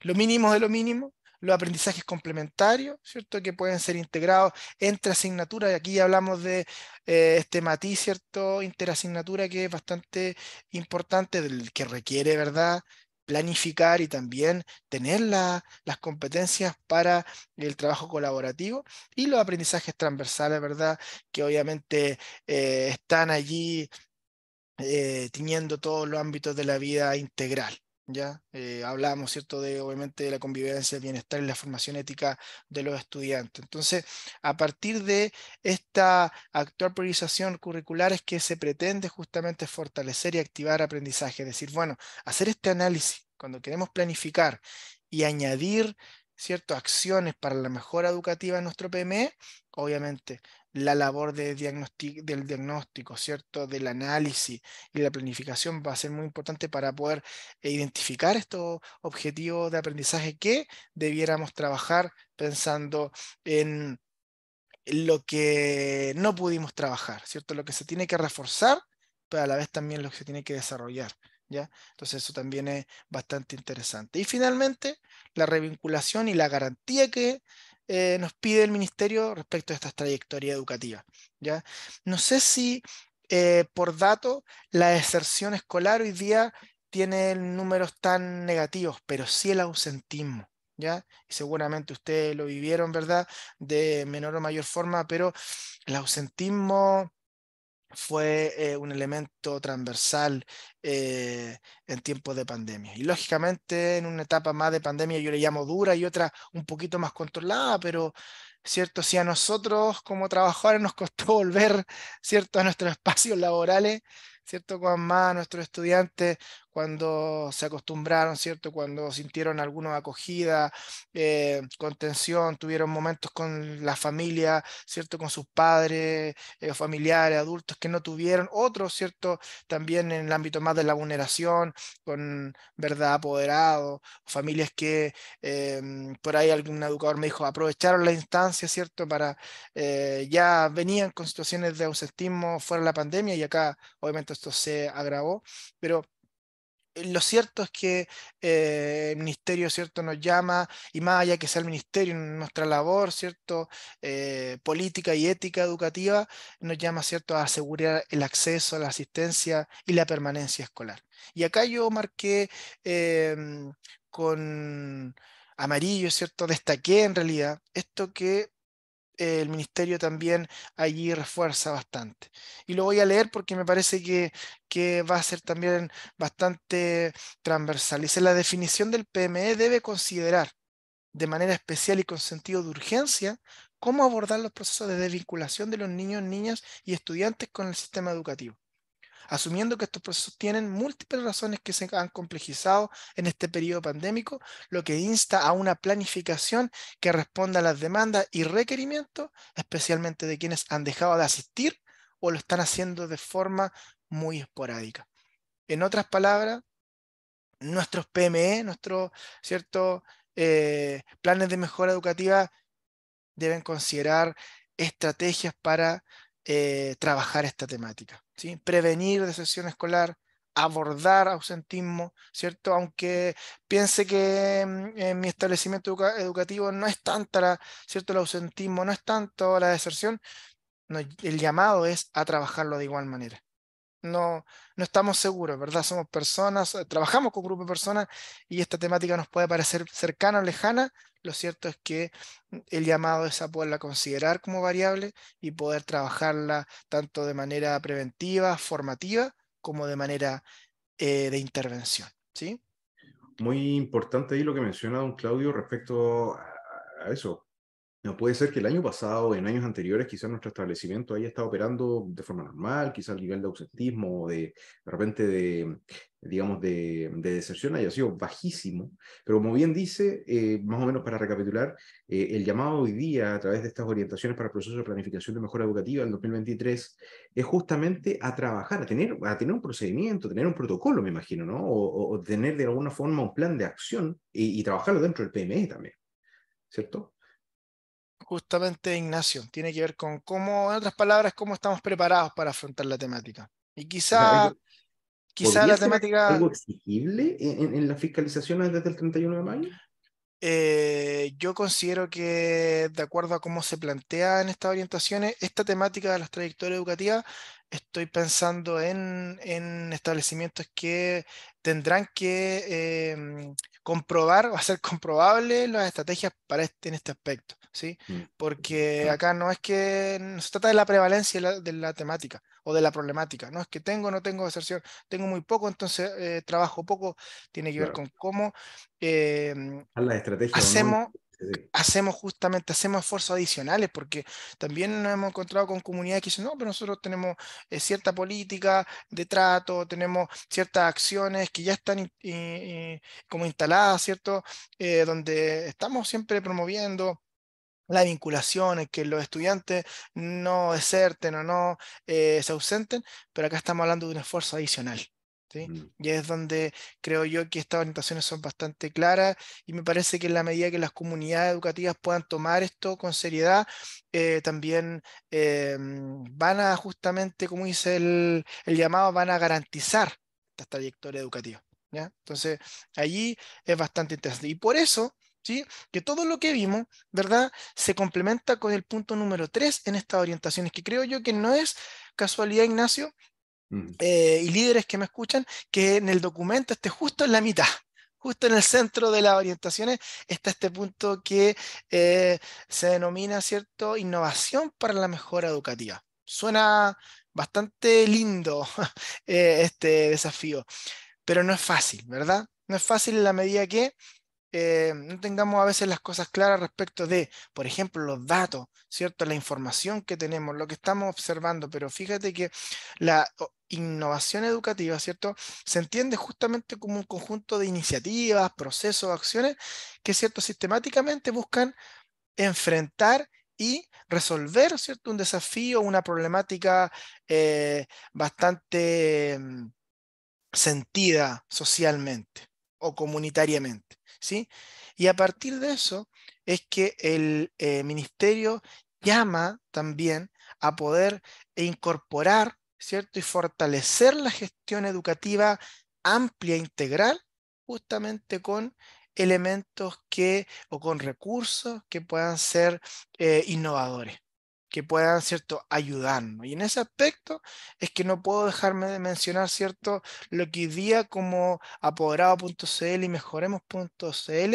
lo mínimo de lo mínimo, los aprendizajes complementarios, ¿cierto? Que pueden ser integrados entre asignaturas, y aquí ya hablamos de este matiz, ¿cierto? Interasignatura que es bastante importante, del que requiere, ¿verdad? Planificar y también tener las competencias para el trabajo colaborativo y los aprendizajes transversales, ¿verdad? Que obviamente están allí tiñendo todos los ámbitos de la vida integral. ¿Ya? Hablamos, ¿cierto?, de obviamente de la convivencia, el bienestar y la formación ética de los estudiantes. Entonces, a partir de esta actual priorización curricular es que se pretende justamente fortalecer y activar aprendizaje. Es decir, bueno, hacer este análisis cuando queremos planificar y añadir, ¿cierto?, acciones para la mejora educativa en nuestro PME, obviamente la labor del diagnóstico, ¿cierto?, del análisis y la planificación va a ser muy importante para poder identificar estos objetivos de aprendizaje que debiéramos trabajar pensando en lo que no pudimos trabajar, ¿cierto? Lo que se tiene que reforzar, pero a la vez también lo que se tiene que desarrollar, ¿ya? Entonces eso también es bastante interesante. Y finalmente, la revinculación y la garantía que nos pide el ministerio respecto a estas trayectorias educativas, ¿ya? No sé si por dato la deserción escolar hoy día tiene números tan negativos, pero sí el ausentismo, ¿ya? Y seguramente ustedes lo vivieron, ¿verdad?, de menor o mayor forma, pero el ausentismo fue un elemento transversal en tiempos de pandemia. Y lógicamente en una etapa más de pandemia yo le llamo dura y otra un poquito más controlada, pero cierto, si a nosotros como trabajadores nos costó volver, cierto, a nuestros espacios laborales, cierto, con más a nuestros estudiantes cuando se acostumbraron, ¿cierto? Cuando sintieron alguna acogida, contención, tuvieron momentos con la familia, ¿cierto? Con sus padres, familiares, adultos que no tuvieron, otros, ¿cierto? También en el ámbito más de la vulneración, con, ¿verdad? Apoderados, familias que por ahí algún educador me dijo, aprovecharon la instancia, ¿cierto? Para, ya venían con situaciones de ausentismo fuera de la pandemia y acá obviamente esto se agravó, pero lo cierto es que el ministerio, ¿cierto?, nos llama, y más allá que sea el ministerio, nuestra labor, ¿cierto?, política y ética educativa, nos llama, ¿cierto?, a asegurar el acceso, la asistencia y la permanencia escolar. Y acá yo marqué con amarillo, ¿cierto?, destaqué en realidad esto que el ministerio también allí refuerza bastante. Y lo voy a leer porque me parece que va a ser también bastante transversal. Dice, la definición del PME debe considerar de manera especial y con sentido de urgencia cómo abordar los procesos de desvinculación de los niños, niñas y estudiantes con el sistema educativo, asumiendo que estos procesos tienen múltiples razones que se han complejizado en este periodo pandémico, lo que insta a una planificación que responda a las demandas y requerimientos, especialmente de quienes han dejado de asistir o lo están haciendo de forma muy esporádica. En otras palabras, nuestros PME, nuestros, ¿cierto? Planes de mejora educativa deben considerar estrategias para trabajar esta temática, ¿sí? Prevenir deserción escolar, abordar ausentismo, ¿cierto? Aunque piense que en mi establecimiento educativo no es tanta ¿cierto? El ausentismo, no es tanto la deserción, no, el llamado es a trabajarlo de igual manera. No, no estamos seguros, ¿verdad? Somos personas, trabajamos con grupos de personas y esta temática nos puede parecer cercana o lejana. Lo cierto es que el llamado es a poderla considerar como variable y poder trabajarla tanto de manera preventiva, formativa, como de manera de intervención, ¿sí? Muy importante ahí lo que menciona don Claudio respecto a eso. No puede ser que el año pasado, en años anteriores, quizás nuestro establecimiento haya estado operando de forma normal, quizás el nivel de ausentismo o de repente digamos, de deserción haya sido bajísimo, pero como bien dice, más o menos para recapitular, el llamado hoy día a través de estas orientaciones para el proceso de planificación de mejora educativa del 2023 es justamente a trabajar, a tener un procedimiento, tener un protocolo, me imagino, ¿no? O tener de alguna forma un plan de acción y trabajarlo dentro del PME también, ¿cierto? Justamente, Ignacio, tiene que ver con cómo, en otras palabras, cómo estamos preparados para afrontar la temática. Y O sea, quizá ¿podría la ser temática. algo exigible en las fiscalizaciones desde el 31 de mayo? Yo considero que, de acuerdo a cómo se plantea en estas orientaciones, esta temática de las trayectorias educativas, estoy pensando en establecimientos que tendrán que comprobar o hacer comprobables las estrategias para en este aspecto, ¿sí? Mm, Porque claro, acá no es que no se trata de la prevalencia de la temática o de la problemática, no es que tengo o no tengo deserción, tengo muy poco, entonces trabajo poco, tiene que ver claro. con cómo em, ¿A la estrategia o no? hacemos, Sí, sí. hacemos esfuerzos adicionales, porque también nos hemos encontrado con comunidades que dicen, no, pero nosotros tenemos cierta política de trato, tenemos ciertas acciones que ya están como instaladas, ¿cierto? Donde estamos siempre promoviendo la vinculación, en que los estudiantes no deserten o no se ausenten, pero acá estamos hablando de un esfuerzo adicional, ¿sí? Mm. Y es donde creo yo que estas orientaciones son bastante claras y me parece que en la medida que las comunidades educativas puedan tomar esto con seriedad, también van a justamente, como dice el llamado, van a garantizar esta trayectoria educativa, ¿ya? Entonces, allí es bastante interesante. Y por eso, ¿sí? Que todo lo que vimos, ¿verdad? Se complementa con el punto número 3 en estas orientaciones, que creo yo que no es casualidad, Ignacio, Mm. y líderes que me escuchan, que en el documento esté justo en la mitad, justo en el centro de las orientaciones, está este punto que se denomina, ¿cierto?, innovación para la mejora educativa. Suena bastante lindo este desafío, pero no es fácil, ¿verdad? No es fácil en la medida que no tengamos a veces las cosas claras respecto de, por ejemplo, los datos, ¿cierto? La información que tenemos, lo que estamos observando, pero fíjate que la innovación educativa, ¿cierto? Se entiende justamente como un conjunto de iniciativas, procesos, acciones que, ¿cierto? Sistemáticamente buscan enfrentar y resolver, ¿cierto? Un desafío, una problemática bastante sentida socialmente o comunitariamente, ¿sí? Y a partir de eso es que el ministerio llama también a poder incorporar, ¿cierto? Y fortalecer la gestión educativa amplia e integral, justamente con elementos que, o con recursos que puedan ser innovadores, que puedan, ¿cierto?, ayudarnos. Y en ese aspecto es que no puedo dejarme de mencionar, ¿cierto?, lo que hoy día como apoderado.cl y mejoremos.cl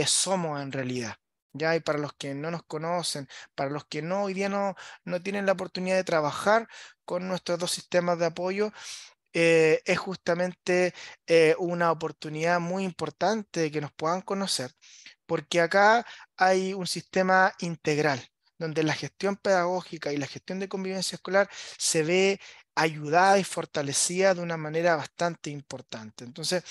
somos en realidad. Ya, y para los que no nos conocen, para los que no hoy día no tienen la oportunidad de trabajar con nuestros dos sistemas de apoyo, es justamente una oportunidad muy importante de que nos puedan conocer, porque acá hay un sistema integral, donde la gestión pedagógica y la gestión de convivencia escolar se ve ayudada y fortalecida de una manera bastante importante. Entonces,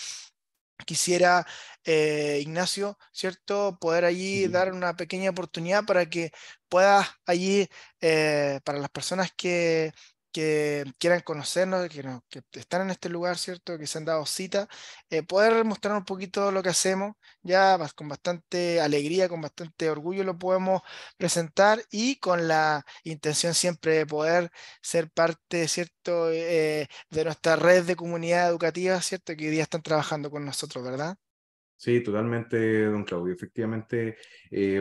quisiera, Ignacio, ¿cierto?, poder allí Ujú. dar una pequeña oportunidad para que puedas allí, para las personas que quieran conocernos, que están en este lugar, ¿cierto?, que se han dado cita, poder mostrar un poquito lo que hacemos, ya con bastante alegría, con bastante orgullo lo podemos presentar y con la intención siempre de poder ser parte, ¿cierto?, de nuestra red de comunidad educativa, ¿cierto?, que hoy día están trabajando con nosotros, ¿verdad? Sí, totalmente, don Claudio. Efectivamente,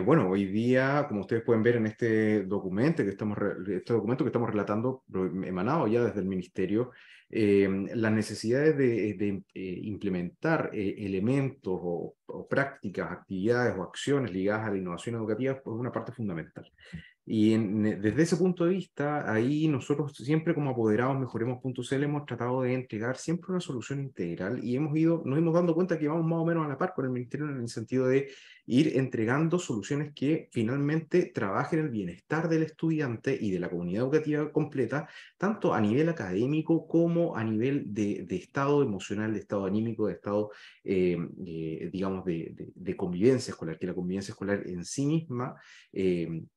bueno, hoy día, como ustedes pueden ver en este documento este documento que estamos relatando, emanado ya desde el Ministerio, las necesidades de implementar elementos o prácticas, actividades o acciones ligadas a la innovación educativa es una parte fundamental. Y desde ese punto de vista, ahí nosotros siempre como apoderados Mejoremos.cl hemos tratado de entregar siempre una solución integral y nos hemos dado cuenta que vamos más o menos a la par con el Ministerio en el sentido de ir entregando soluciones que finalmente trabajen el bienestar del estudiante y de la comunidad educativa completa, tanto a nivel académico como a nivel de estado emocional, de estado anímico, de estado, digamos, de convivencia escolar, que la convivencia escolar en sí misma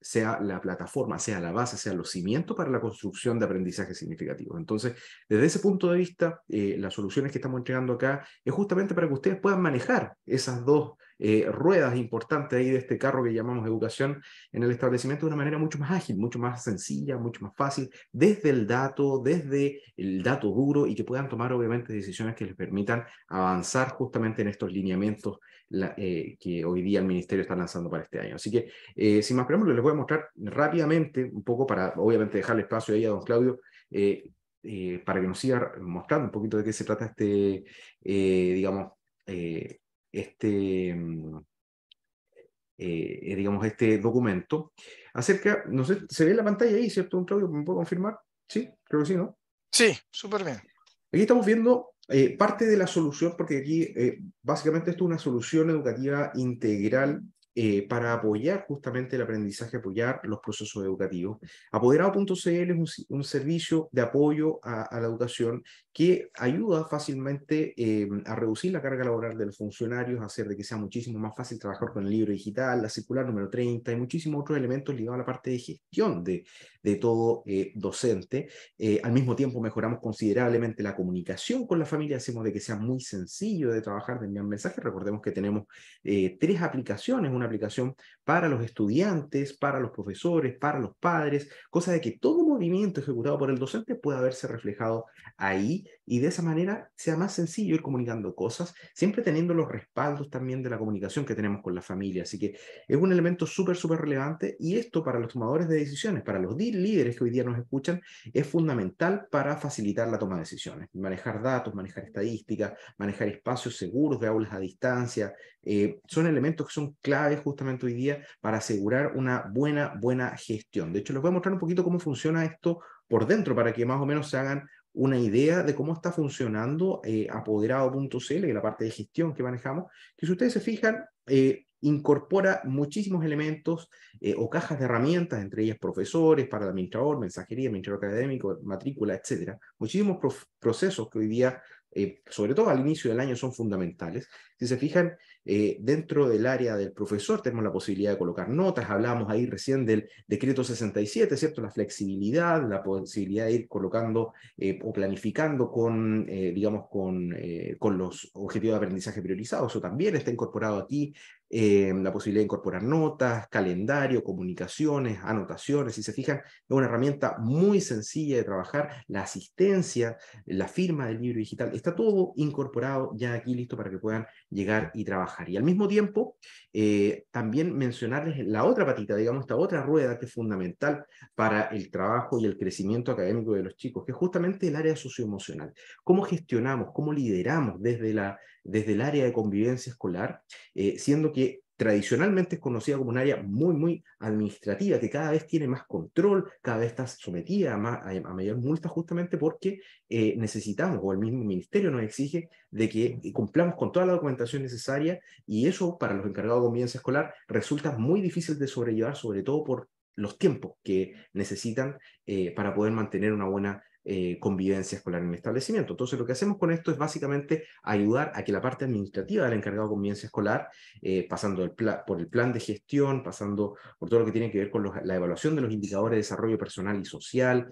sea la plataforma, sea la base, sea los cimientos para la construcción de aprendizaje significativo. Entonces, desde ese punto de vista, las soluciones que estamos entregando acá es justamente para que ustedes puedan manejar esas dos ruedas importantes ahí de este carro que llamamos educación en el establecimiento de una manera mucho más ágil, mucho más sencilla, mucho más fácil, desde el dato duro y que puedan tomar obviamente decisiones que les permitan avanzar justamente en estos lineamientos que hoy día el Ministerio está lanzando para este año. Así que sin más preámbulos, les voy a mostrar rápidamente, un poco para, obviamente, dejarle espacio ahí a don Claudio, eh, para que nos siga mostrando un poquito de qué se trata digamos, este, digamos, este documento. No sé, ¿se ve en la pantalla ahí, cierto, don Claudio? ¿Me puedo confirmar? Sí, creo que sí, ¿no? Sí, súper bien. Aquí estamos viendo parte de la solución, porque aquí básicamente esto es una solución educativa integral para apoyar justamente el aprendizaje, apoyar los procesos educativos. Apoderado.cl es un servicio de apoyo a la educación que ayuda fácilmente a reducir la carga laboral de los funcionarios, a hacer de que sea muchísimo más fácil trabajar con el libro digital, la circular número 30 y muchísimos otros elementos ligados a la parte de gestión de todo docente. Al mismo tiempo mejoramos considerablemente la comunicación con la familia, hacemos de que sea muy sencillo de trabajar, de enviar mensajes. Recordemos que tenemos tres aplicaciones, una aplicación para los estudiantes, para los profesores, para los padres, cosa de que todo movimiento ejecutado por el docente pueda verse reflejado ahí y de esa manera sea más sencillo ir comunicando cosas, siempre teniendo los respaldos también de la comunicación que tenemos con la familia. Así que es un elemento súper, súper relevante y esto para los tomadores de decisiones, para los líderes que hoy día nos escuchan, es fundamental para facilitar la toma de decisiones. Manejar datos, manejar estadísticas, manejar espacios seguros de aulas a distancia, son elementos que son claves justamente hoy día para asegurar una buena gestión. De hecho, les voy a mostrar un poquito cómo funciona esto por dentro para que más o menos se hagan una idea de cómo está funcionando apoderado.cl, que es la parte de gestión que manejamos, que si ustedes se fijan, incorpora muchísimos elementos o cajas de herramientas, entre ellas profesores, para el administrador, mensajería, administrador académico, matrícula, etcétera. Muchísimos procesos que hoy día, sobre todo al inicio del año, son fundamentales. Si se fijan, dentro del área del profesor tenemos la posibilidad de colocar notas, hablábamos ahí recién del decreto 67, ¿cierto? La flexibilidad, la posibilidad de ir colocando o planificando digamos, con los objetivos de aprendizaje priorizados, eso también está incorporado aquí, la posibilidad de incorporar notas, calendario, comunicaciones, anotaciones, si se fijan, es una herramienta muy sencilla de trabajar, la asistencia, la firma del libro digital, está todo incorporado ya aquí listo para que puedan llegar y trabajar. Y al mismo tiempo, también mencionarles la otra patita, digamos, esta otra rueda que es fundamental para el trabajo y el crecimiento académico de los chicos, que es justamente el área socioemocional. ¿Cómo gestionamos, cómo lideramos desde el área de convivencia escolar, siendo que tradicionalmente es conocida como un área muy, muy administrativa, que cada vez tiene más control, cada vez está sometida a mayor multa, justamente porque necesitamos, o el mismo ministerio nos exige, de que cumplamos con toda la documentación necesaria, y eso para los encargados de convivencia escolar resulta muy difícil de sobrellevar, sobre todo por los tiempos que necesitan para poder mantener una buena convivencia escolar en el establecimiento. Entonces, lo que hacemos con esto es básicamente ayudar a que la parte administrativa del encargado de convivencia escolar, pasando por el plan de gestión, pasando por todo lo que tiene que ver con la evaluación de los indicadores de desarrollo personal y social,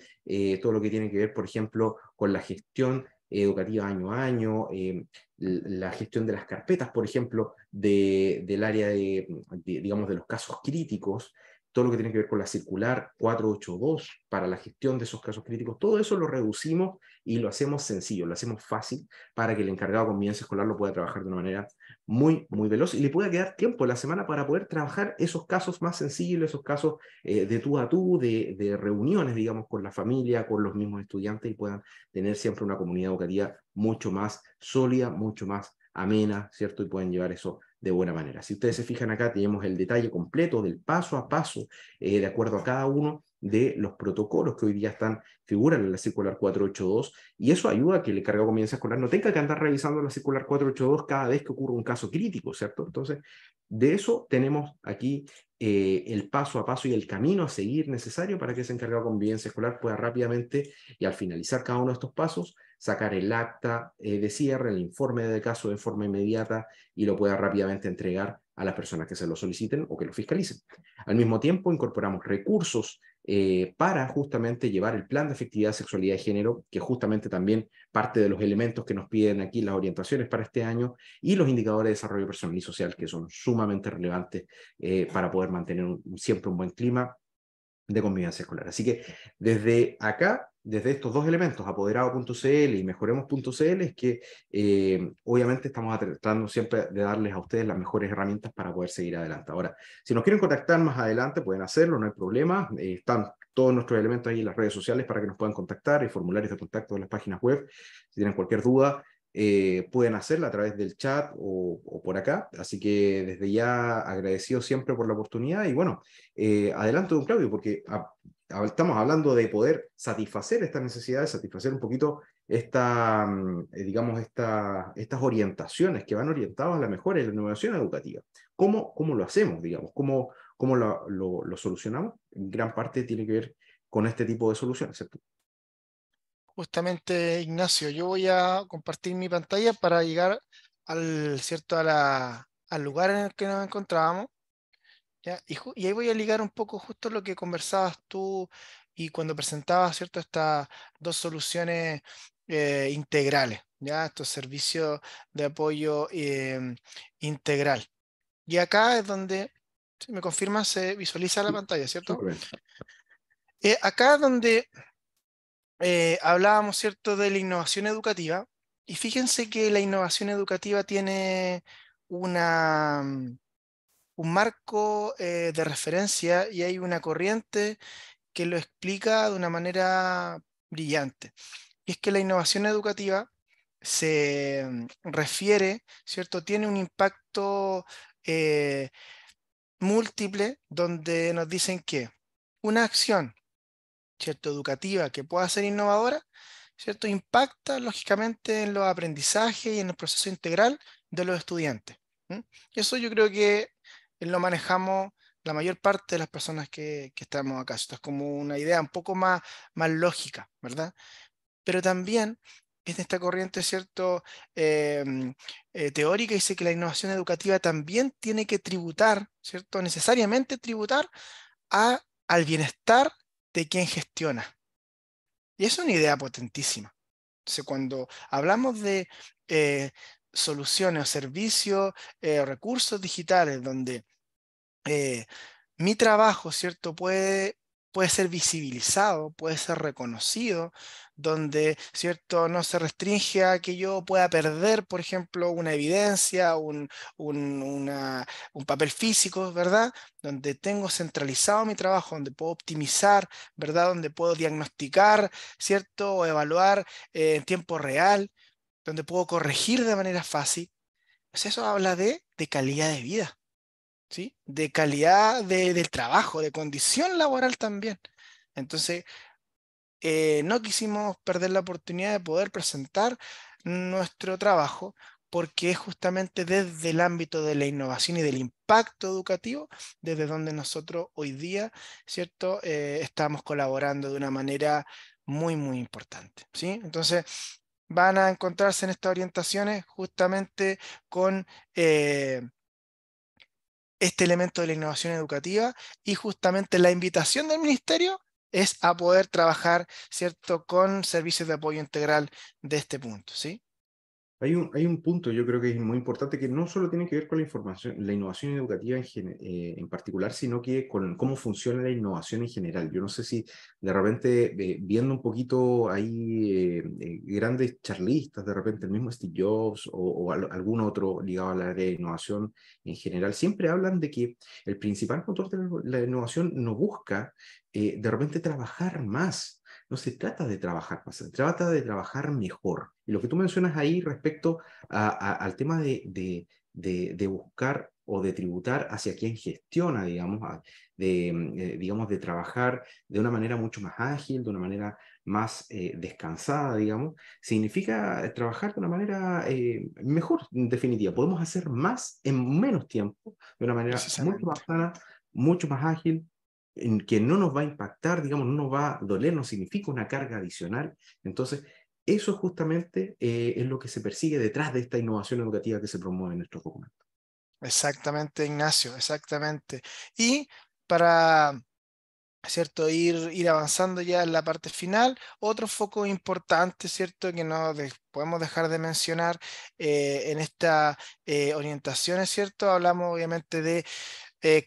todo lo que tiene que ver, por ejemplo, con la gestión educativa año a año, la gestión de las carpetas, por ejemplo, del área digamos, de los casos críticos, todo lo que tiene que ver con la circular 482 para la gestión de esos casos críticos, todo eso lo reducimos y lo hacemos sencillo, lo hacemos fácil para que el encargado de convivencia escolar lo pueda trabajar de una manera muy, muy veloz y le pueda quedar tiempo en la semana para poder trabajar esos casos más sencillos, esos casos de tú a tú, de reuniones, digamos, con la familia, con los mismos estudiantes, y puedan tener siempre una comunidad educativa mucho más sólida, mucho más amena, ¿cierto? Y pueden llevar eso de buena manera. Si ustedes se fijan acá, tenemos el detalle completo del paso a paso, de acuerdo a cada uno de los protocolos que hoy día figuran en la circular 482, y eso ayuda a que el encargado de convivencia escolar no tenga que andar revisando la circular 482 cada vez que ocurre un caso crítico, ¿cierto? Entonces, de eso tenemos aquí el paso a paso y el camino a seguir necesario para que ese encargado de convivencia escolar pueda rápidamente, y al finalizar cada uno de estos pasos, sacar el acta de cierre, el informe de caso de forma inmediata, y lo pueda rápidamente entregar a las personas que se lo soliciten o que lo fiscalicen. Al mismo tiempo, incorporamos recursos para justamente llevar el plan de efectividad, sexualidad y género, que justamente también parte de los elementos que nos piden aquí las orientaciones para este año, y los indicadores de desarrollo personal y social, que son sumamente relevantes para poder mantener siempre un buen clima de convivencia escolar. Así que desde acá, desde estos dos elementos, apoderado.cl y mejoremos.cl, es que obviamente estamos tratando siempre de darles a ustedes las mejores herramientas para poder seguir adelante. Ahora, si nos quieren contactar más adelante, pueden hacerlo, no hay problema. Están todos nuestros elementos ahí en las redes sociales para que nos puedan contactar, y formularios de contacto en las páginas web. Si tienen cualquier duda, pueden hacerla a través del chat o por acá. Así que desde ya agradecido siempre por la oportunidad, y bueno, adelante, don Claudio, porque estamos hablando de poder satisfacer estas necesidades, satisfacer un poquito digamos, estas orientaciones que van orientadas a la mejora y la innovación educativa. ¿Cómo lo hacemos, digamos? ¿Cómo lo solucionamos? En gran parte tiene que ver con este tipo de soluciones, ¿cierto? Justamente, Ignacio, yo voy a compartir mi pantalla para llegar ¿cierto? Al lugar en el que nos encontrábamos, ¿ya? Y ahí voy a ligar un poco justo lo que conversabas tú y cuando presentabas, ¿cierto? Estas dos soluciones integrales, ¿ya? Estos servicios de apoyo integral. Y acá es donde, si me confirma, se visualiza la Sí, pantalla, ¿cierto? súper bien. Acá es donde hablábamos, ¿cierto?, de la innovación educativa, y fíjense que la innovación educativa tiene un marco de referencia, y hay una corriente que lo explica de una manera brillante. Y es que la innovación educativa se refiere, ¿cierto?, tiene un impacto eh, múltiple, donde nos dicen que una acción, ¿cierto?, educativa que pueda ser innovadora ¿cierto? Impacta lógicamente en los aprendizajes y en el proceso integral de los estudiantes. ¿Mm? Eso yo creo que lo manejamos la mayor parte de las personas que estamos acá. Esto es como una idea un poco más lógica, ¿verdad? Pero también en esta corriente, ¿cierto? Teórica dice que la innovación educativa también tiene que tributar, ¿cierto? Necesariamente tributar al bienestar de quien gestiona. Y es una idea potentísima. Entonces, cuando hablamos de eh, soluciones o servicios, recursos digitales, donde eh, mi trabajo, ¿cierto? Puede ser visibilizado, puede ser reconocido, donde, ¿cierto? No se restringe a que yo pueda perder, por ejemplo, una evidencia, un papel físico, ¿verdad? Donde tengo centralizado mi trabajo, donde puedo optimizar, ¿verdad? Donde puedo diagnosticar, ¿cierto? O evaluar en tiempo real, donde puedo corregir de manera fácil. Pues eso habla de calidad de vida. ¿Sí? De calidad del trabajo, de condición laboral también. Entonces, no quisimos perder la oportunidad de poder presentar nuestro trabajo porque es justamente desde el ámbito de la innovación y del impacto educativo, desde donde nosotros hoy día, ¿cierto? Estamos colaborando de una manera muy importante, ¿sí? Entonces, van a encontrarse en estas orientaciones justamente con este elemento de la innovación educativa y justamente la invitación del ministerio es a poder trabajar, ¿cierto?, con servicios de apoyo integral de este punto, ¿sí? Hay un punto, yo creo que es muy importante, que no solo tiene que ver con la información, la innovación educativa en particular, sino que con cómo funciona la innovación en general. Yo no sé si de repente, viendo un poquito ahí grandes charlistas, de repente el mismo Steve Jobs algún otro ligado al área de innovación en general, siempre hablan de que el principal motor de la innovación no busca de repente trabajar más. No se trata de trabajar más, se trata de trabajar mejor. Y lo que tú mencionas ahí respecto al tema de buscar o de tributar hacia quien gestiona, digamos, digamos, de trabajar de una manera mucho más ágil, de una manera más descansada, digamos, significa trabajar de una manera mejor, en definitiva. Podemos hacer más en menos tiempo, de una manera mucho más Precisamente. sana, mucho más ágil, en que no nos va a impactar, digamos, no nos va a doler, no significa una carga adicional. Entonces, eso justamente es lo que se persigue detrás de esta innovación educativa que se promueve en nuestros documentos. Exactamente, Ignacio, exactamente. Y para, ¿cierto? Ir avanzando ya en la parte final, otro foco importante, ¿cierto? Que no podemos dejar de mencionar en esta orientación, ¿cierto? Hablamos obviamente de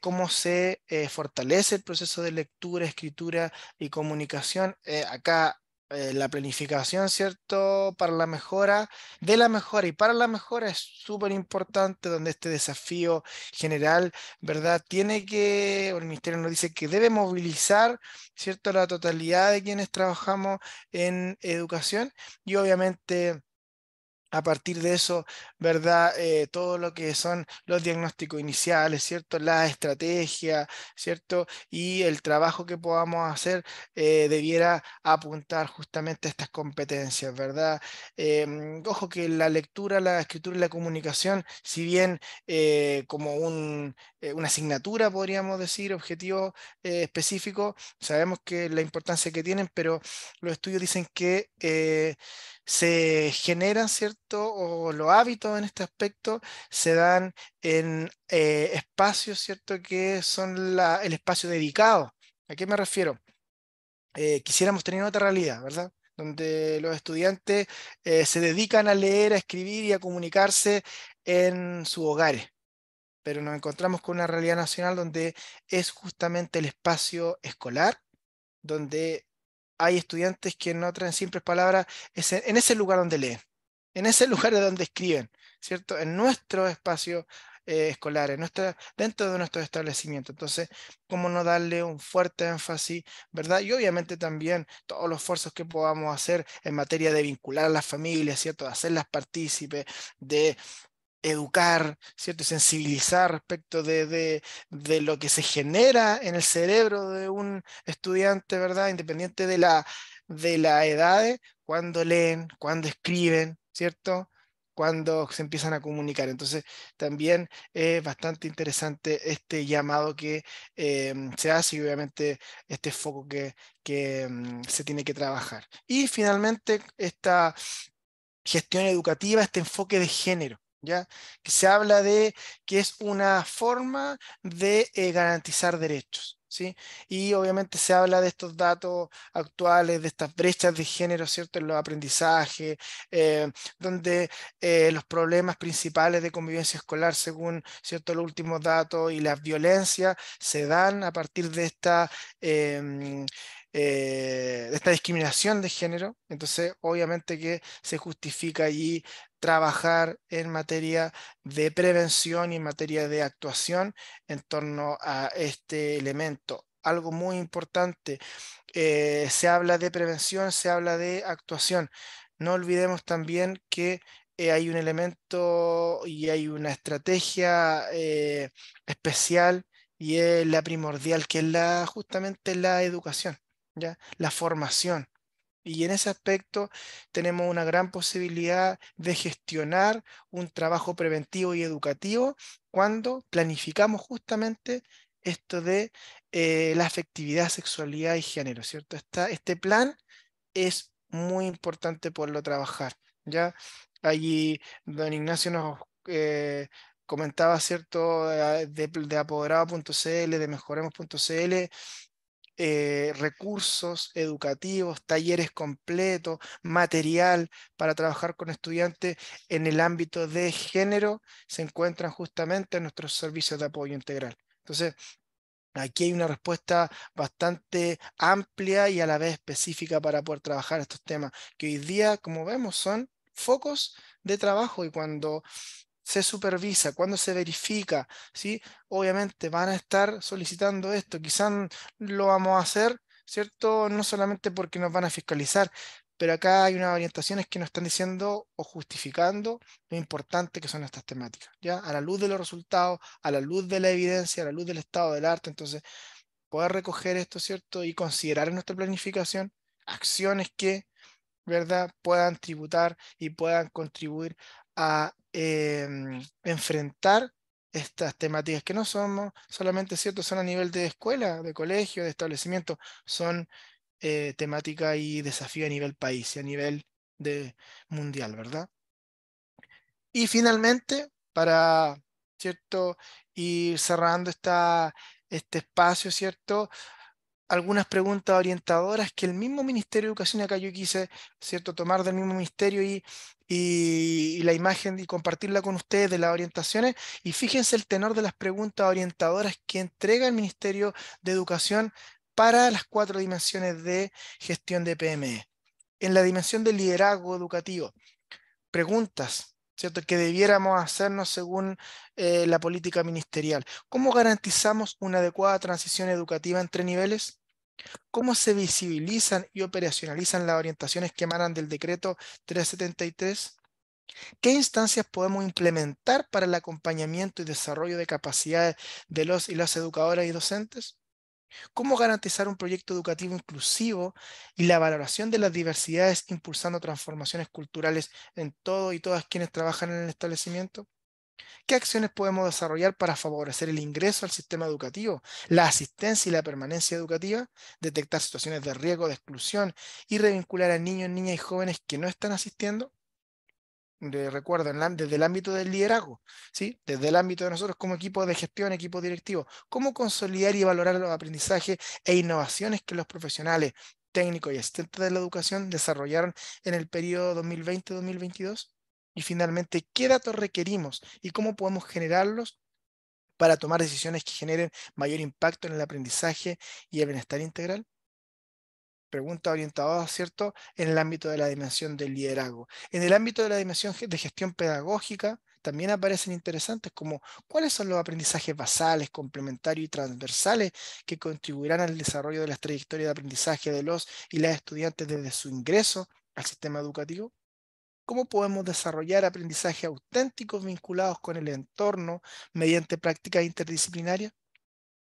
cómo se fortalece el proceso de lectura, escritura y comunicación. Acá la planificación, ¿cierto? Para la mejora, de la mejora y para la mejora es súper importante, donde este desafío general, ¿verdad? O el ministerio nos dice que debe movilizar, ¿cierto? La totalidad de quienes trabajamos en educación y obviamente a partir de eso, ¿verdad? Todo lo que son los diagnósticos iniciales, ¿cierto? La estrategia, ¿cierto? Y el trabajo que podamos hacer debiera apuntar justamente a estas competencias, ¿verdad? Ojo que la lectura, la escritura y la comunicación, si bien como una asignatura, podríamos decir, objetivo específico, sabemos que la importancia que tienen, pero los estudios dicen que se generan, ¿cierto? O los hábitos en este aspecto se dan en espacios, ¿cierto? Que son el espacio dedicado. ¿A qué me refiero? Quisiéramos tener otra realidad, ¿verdad? Donde los estudiantes se dedican a leer, a escribir y a comunicarse en sus hogares. Pero nos encontramos con una realidad nacional donde es justamente el espacio escolar, donde hay estudiantes que en otras simples palabras, es en ese lugar donde leen, en ese lugar de donde escriben, ¿cierto? En nuestro espacio escolar, dentro de nuestro establecimiento. Entonces, ¿cómo no darle un fuerte énfasis, verdad? Y obviamente también todos los esfuerzos que podamos hacer en materia de vincular a las familias, ¿cierto? De hacerlas partícipes, de educar, ¿cierto? Y sensibilizar respecto de lo que se genera en el cerebro de un estudiante, ¿verdad? Independiente de la edad, cuándo leen, cuándo escriben, ¿cierto? Cuándo se empiezan a comunicar. Entonces, también es bastante interesante este llamado que se hace y obviamente este foco que se tiene que trabajar. Y finalmente, esta gestión educativa, este enfoque de género, ¿ya? Que se habla de que es una forma de garantizar derechos, ¿sí? Y obviamente se habla de estos datos actuales, de estas brechas de género, ¿cierto? En los aprendizajes, eh, donde los problemas principales de convivencia escolar, según, ¿cierto? Los últimos datos y las violencias se dan a partir em, de esta discriminación de género. Entonces, obviamente que se justifica allí trabajar en materia de prevención y en materia de actuación en torno a este elemento. Algo muy importante, se habla de prevención, se habla de actuación. No olvidemos también que hay un elemento y hay una estrategia especial y es la primordial, que es justamente la educación, ¿ya? La formación. Y en ese aspecto tenemos una gran posibilidad de gestionar un trabajo preventivo y educativo cuando planificamos justamente esto de la afectividad, sexualidad y género, ¿cierto? Este plan es muy importante poderlo trabajar, ¿ya? Allí don Ignacio nos comentaba, ¿cierto? De apoderado.cl, de mejoremos.cl, recursos educativos, talleres completos, material para trabajar con estudiantes en el ámbito de género, se encuentran justamente en nuestros servicios de apoyo integral. Entonces, aquí hay una respuesta bastante amplia y a la vez específica para poder trabajar estos temas, que hoy día, como vemos, son focos de trabajo, y cuando se supervisa, cuando se verifica, ¿sí? Obviamente van a estar solicitando esto, quizás lo vamos a hacer, ¿cierto? No solamente porque nos van a fiscalizar, pero acá hay unas orientaciones que nos están diciendo o justificando lo importante que son estas temáticas, ¿ya? A la luz de los resultados, a la luz de la evidencia, a la luz del estado del arte. Entonces, poder recoger esto, ¿cierto? Y considerar en nuestra planificación acciones que, ¿verdad?, puedan tributar y puedan contribuir a enfrentar estas temáticas que no somos solamente, ¿cierto? Son a nivel de escuela, de colegio, de establecimiento, son temática y desafío a nivel país y a nivel de mundial, ¿verdad? Y finalmente, para, ¿cierto?, ir cerrando este espacio, ¿cierto?, algunas preguntas orientadoras que el mismo Ministerio de Educación, acá yo quise, ¿cierto?, tomar del mismo ministerio y la imagen y compartirla con ustedes de las orientaciones. Y fíjense el tenor de las preguntas orientadoras que entrega el Ministerio de Educación para las 4 dimensiones de gestión de PME. En la dimensión del liderazgo educativo, preguntas, ¿cierto?, que debiéramos hacernos según la política ministerial. ¿Cómo garantizamos una adecuada transición educativa entre niveles? ¿Cómo se visibilizan y operacionalizan las orientaciones que emanan del decreto 373? ¿Qué instancias podemos implementar para el acompañamiento y desarrollo de capacidades de los y las educadoras y docentes? ¿Cómo garantizar un proyecto educativo inclusivo y la valoración de las diversidades, impulsando transformaciones culturales en todo y todas quienes trabajan en el establecimiento? ¿Qué acciones podemos desarrollar para favorecer el ingreso al sistema educativo, la asistencia y la permanencia educativa, detectar situaciones de riesgo de exclusión y revincular a niños, niñas y jóvenes que no están asistiendo? Recuerdo, desde el ámbito del liderazgo, ¿sí? Desde el ámbito de nosotros como equipo de gestión, equipo directivo, cómo consolidar y valorar los aprendizajes e innovaciones que los profesionales, técnicos y asistentes de la educación desarrollaron en el periodo 2020-2022. Y finalmente, ¿qué datos requerimos y cómo podemos generarlos para tomar decisiones que generen mayor impacto en el aprendizaje y el bienestar integral? Pregunta orientada, ¿cierto?, en el ámbito de la dimensión del liderazgo. En el ámbito de la dimensión de gestión pedagógica, también aparecen interesantes como cuáles son los aprendizajes basales, complementarios y transversales que contribuirán al desarrollo de las trayectorias de aprendizaje de los y las estudiantes desde su ingreso al sistema educativo. ¿Cómo podemos desarrollar aprendizajes auténticos vinculados con el entorno mediante prácticas interdisciplinarias?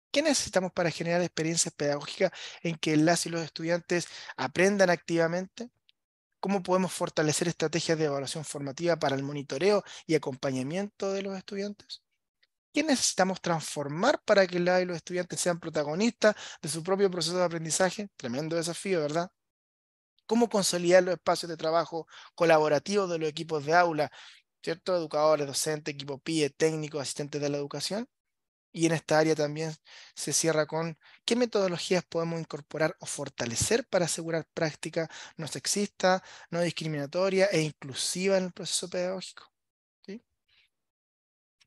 ¿Qué necesitamos para generar experiencias pedagógicas en que las y los estudiantes aprendan activamente? ¿Cómo podemos fortalecer estrategias de evaluación formativa para el monitoreo y acompañamiento de los estudiantes? ¿Qué necesitamos transformar para que los estudiantes sean protagonistas de su propio proceso de aprendizaje? Tremendo desafío, ¿verdad? ¿Cómo consolidar los espacios de trabajo colaborativos de los equipos de aula, ¿cierto? Educadores, docentes, equipo PIE, técnicos, asistentes de la educación. Y en esta área también se cierra con qué metodologías podemos incorporar o fortalecer para asegurar práctica no sexista, no discriminatoria e inclusiva en el proceso pedagógico. ¿Sí?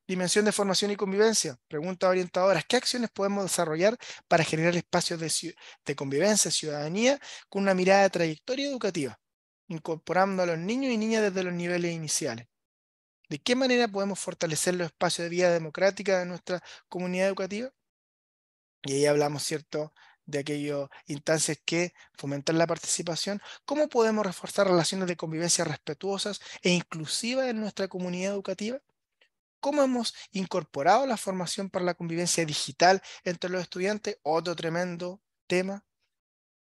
Dimensión de formación y convivencia. Preguntas orientadoras. ¿Qué acciones podemos desarrollar para generar espacios de convivencia, ciudadanía, con una mirada de trayectoria educativa, incorporando a los niños y niñas desde los niveles iniciales? ¿De qué manera podemos fortalecer los espacios de vida democrática de nuestra comunidad educativa? Y ahí hablamos, ¿cierto?, de aquellas instancias que fomentan la participación. ¿Cómo podemos reforzar relaciones de convivencia respetuosas e inclusivas en nuestra comunidad educativa? ¿Cómo hemos incorporado la formación para la convivencia digital entre los estudiantes? Otro tremendo tema.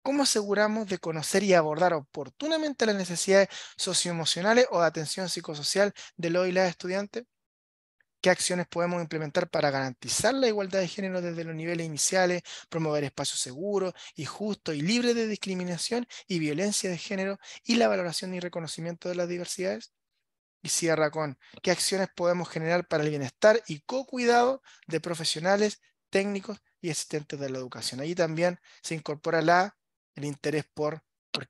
¿Cómo aseguramos de conocer y abordar oportunamente las necesidades socioemocionales o de atención psicosocial de los y las estudiantes? ¿Qué acciones podemos implementar para garantizar la igualdad de género desde los niveles iniciales, promover espacios seguros y justos y libres de discriminación y violencia de género y la valoración y reconocimiento de las diversidades? Y cierra con, ¿qué acciones podemos generar para el bienestar y co-cuidado de profesionales, técnicos y asistentes de la educación? Allí también se incorpora el interés por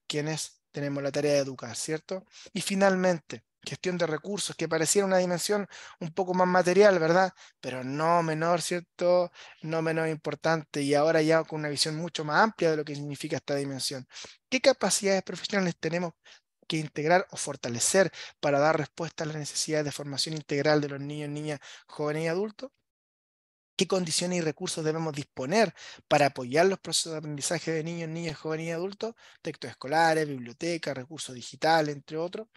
quienes tenemos la tarea de educar, ¿cierto? Y finalmente, gestión de recursos, que pareciera una dimensión un poco más material, ¿verdad? Pero no menor, ¿cierto? No menos importante, y ahora ya con una visión mucho más amplia de lo que significa esta dimensión. ¿Qué capacidades profesionales tenemos que integrar o fortalecer para dar respuesta a las necesidades de formación integral de los niños, niñas, jóvenes y adultos? ¿Qué condiciones y recursos debemos disponer para apoyar los procesos de aprendizaje de niños, niñas, jóvenes y adultos? Textos escolares, bibliotecas, recursos digitales, entre otros.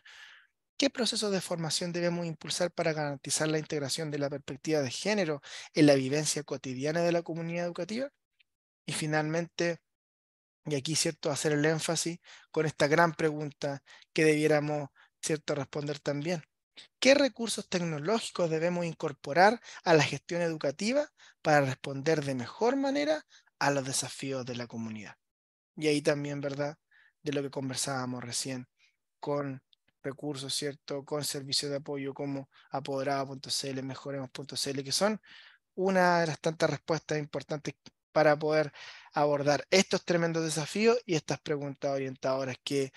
¿Qué procesos de formación debemos impulsar para garantizar la integración de la perspectiva de género en la vivencia cotidiana de la comunidad educativa? Y finalmente, y aquí, ¿cierto?, hacer el énfasis con esta gran pregunta que debiéramos, ¿cierto?, responder también. ¿Qué recursos tecnológicos debemos incorporar a la gestión educativa para responder de mejor manera a los desafíos de la comunidad? Y ahí también, ¿verdad?, de lo que conversábamos recién, con recursos, ¿cierto?, con servicios de apoyo como apoderado.cl, mejoremos.cl, que son una de las tantas respuestas importantes para poder abordar estos tremendos desafíos y estas preguntas orientadoras que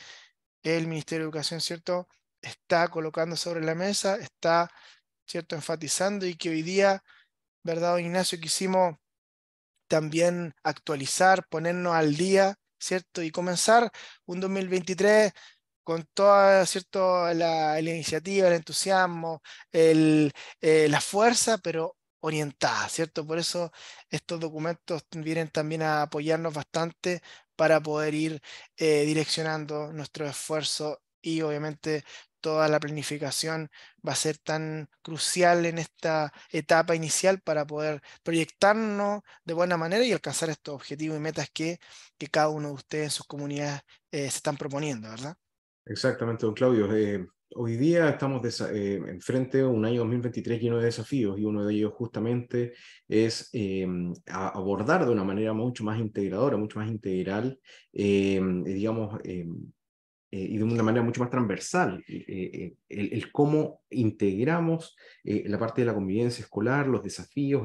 el Ministerio de Educación, ¿cierto?, está colocando sobre la mesa, está, ¿cierto?, enfatizando, y que hoy día, ¿verdad, don Ignacio?, quisimos también actualizar, ponernos al día, ¿cierto? Y comenzar un 2023 con toda, ¿cierto?, la iniciativa, el entusiasmo, la fuerza, pero orientada, ¿cierto? Por eso estos documentos vienen también a apoyarnos bastante para poder ir direccionando nuestro esfuerzo, y obviamente toda la planificación va a ser tan crucial en esta etapa inicial para poder proyectarnos de buena manera y alcanzar estos objetivos y metas que cada uno de ustedes en sus comunidades se están proponiendo, ¿verdad? Exactamente, don Claudio. Hoy día estamos enfrente de un año 2023 lleno de desafíos y uno de ellos justamente es abordar de una manera mucho más integradora, mucho más integral, digamos, y de una manera mucho más transversal, el cómo integramos la parte de la convivencia escolar, los desafíos,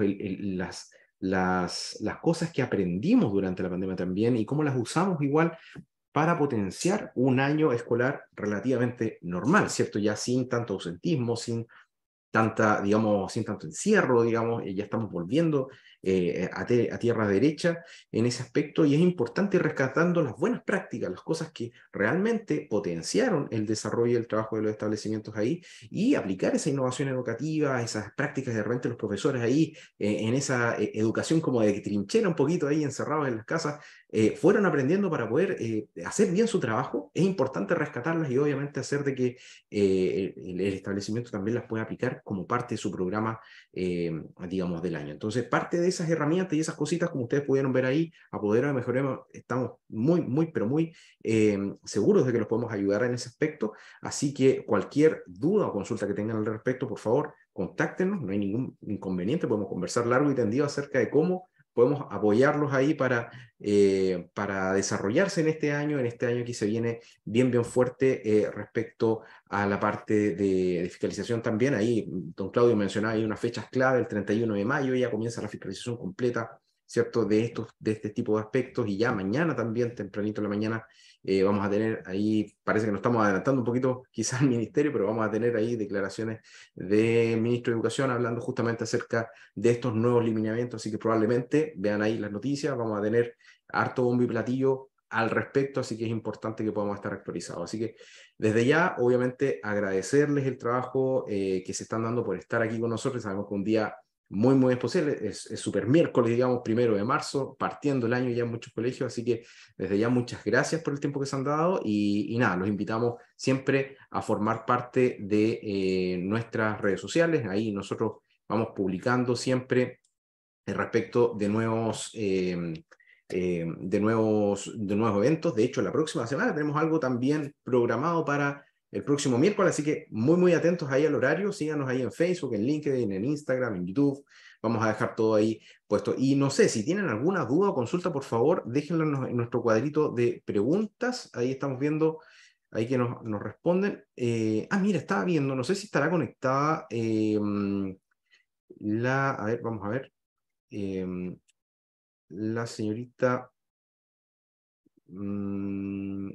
las cosas que aprendimos durante la pandemia también y cómo las usamos igual para potenciar un año escolar relativamente normal, ¿cierto? Ya sin tanto ausentismo, sin tanta, digamos, sin tanto encierro, digamos, ya estamos volviendo a tierra derecha en ese aspecto, y es importante ir rescatando las buenas prácticas, las cosas que realmente potenciaron el desarrollo y el trabajo de los establecimientos ahí, y aplicar esa innovación educativa, esas prácticas de repente los profesores ahí, en esa educación como de trinchera un poquito ahí encerrados en las casas, fueron aprendiendo para poder hacer bien su trabajo. Es importante rescatarlas y obviamente hacer de que el establecimiento también las puede aplicar como parte de su programa, digamos, del año. Entonces, parte de de esas herramientas y esas cositas, como ustedes pudieron ver ahí, Apodera de Mejoremos, estamos pero muy seguros de que los podemos ayudar en ese aspecto. Así que cualquier duda o consulta que tengan al respecto, por favor, contáctenos, no hay ningún inconveniente, podemos conversar largo y tendido acerca de cómo podemos apoyarlos ahí para desarrollarse en este año que se viene bien fuerte respecto a la parte de fiscalización también. Ahí don Claudio mencionaba ahí unas fechas clave, el 31 de mayo ya comienza la fiscalización completa, ¿cierto? De este tipo de aspectos, y ya mañana también, tempranito en la mañana, vamos a tener ahí, parece que nos estamos adelantando un poquito quizás al ministerio, pero vamos a tener ahí declaraciones del ministro de Educación hablando justamente acerca de estos nuevos lineamientos, así que probablemente vean ahí las noticias, vamos a tener harto bombo y platillo al respecto, así que es importante que podamos estar actualizados. Así que desde ya, obviamente, agradecerles el trabajo que se están dando por estar aquí con nosotros. Sabemos que un día muy especial, es super miércoles, digamos, 1 de marzo, partiendo el año ya en muchos colegios, así que desde ya muchas gracias por el tiempo que se han dado y nada, los invitamos siempre a formar parte de nuestras redes sociales. Ahí nosotros vamos publicando siempre respecto de nuevos eventos. De hecho, la próxima semana tenemos algo también programado para el próximo miércoles, así que muy atentos ahí al horario, síganos ahí en Facebook, en LinkedIn, en Instagram, en YouTube, vamos a dejar todo ahí puesto. Y no sé, si tienen alguna duda o consulta, por favor, déjenlo en nuestro cuadrito de preguntas, ahí estamos viendo, ahí que nos responden. Mira, estaba viendo, no sé si estará conectada a ver, vamos a ver, la señorita... no,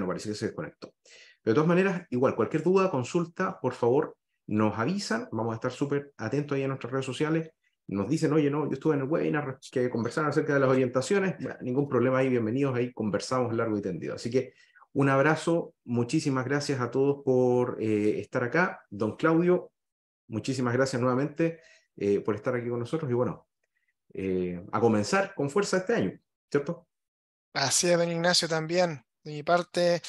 parece que se desconectó. Pero de todas maneras, igual, cualquier duda, consulta, por favor, nos avisan. Vamos a estar súper atentos ahí en nuestras redes sociales. Nos dicen, oye, no, yo estuve en el webinar que conversaron acerca de las orientaciones. Bueno, ningún problema ahí, bienvenidos ahí, conversamos largo y tendido. Así que un abrazo, muchísimas gracias a todos por estar acá. Don Claudio, muchísimas gracias nuevamente por estar aquí con nosotros y bueno, a comenzar con fuerza este año, ¿cierto? Así es, don Ignacio, también. De mi parte,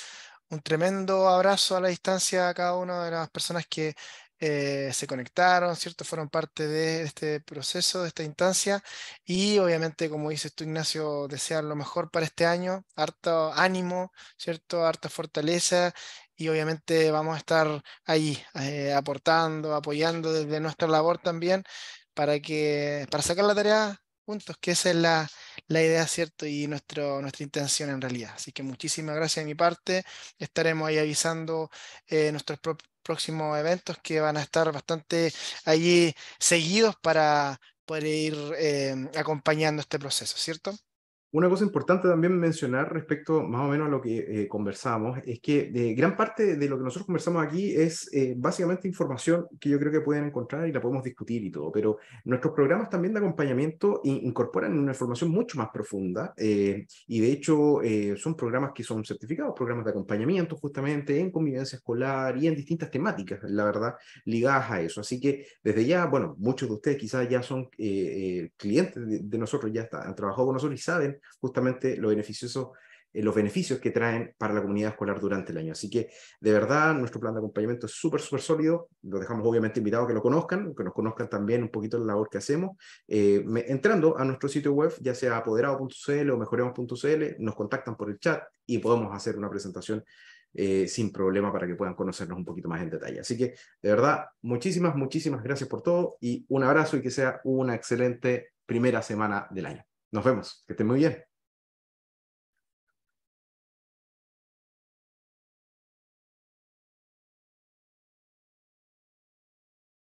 un tremendo abrazo a la distancia a cada una de las personas que se conectaron, ¿cierto? Fueron parte de este proceso, de esta instancia. Y obviamente, como dices tú, Ignacio, desear lo mejor para este año, harto ánimo, ¿cierto? Harta fortaleza. Y obviamente vamos a estar ahí aportando, apoyando desde nuestra labor también para sacar la tarea juntos, que esa es la idea, ¿cierto? Y nuestra intención en realidad. Así que muchísimas gracias de mi parte. Estaremos ahí avisando nuestros próximos eventos que van a estar bastante allí seguidos para poder ir acompañando este proceso, ¿cierto? Una cosa importante también mencionar respecto más o menos a lo que conversamos es que gran parte de lo que nosotros conversamos aquí es básicamente información que yo creo que pueden encontrar y la podemos discutir y todo, pero nuestros programas también de acompañamiento incorporan una información mucho más profunda y de hecho son programas que son certificados, programas de acompañamiento justamente en convivencia escolar y en distintas temáticas, la verdad, ligadas a eso. Así que desde ya, bueno, muchos de ustedes quizás ya son clientes de nosotros, ya han trabajado con nosotros y saben justamente los beneficios que traen para la comunidad escolar durante el año. Así que, de verdad, nuestro plan de acompañamiento es súper sólido. Los dejamos obviamente invitados a que lo conozcan, que nos conozcan también un poquito la labor que hacemos. Entrando a nuestro sitio web, ya sea apoderado.cl o mejoremos.cl, nos contactan por el chat y podemos hacer una presentación sin problema para que puedan conocernos un poquito más en detalle. Así que, de verdad, muchísimas gracias por todo y un abrazo y que sea una excelente primera semana del año. Nos vemos, que estén muy bien.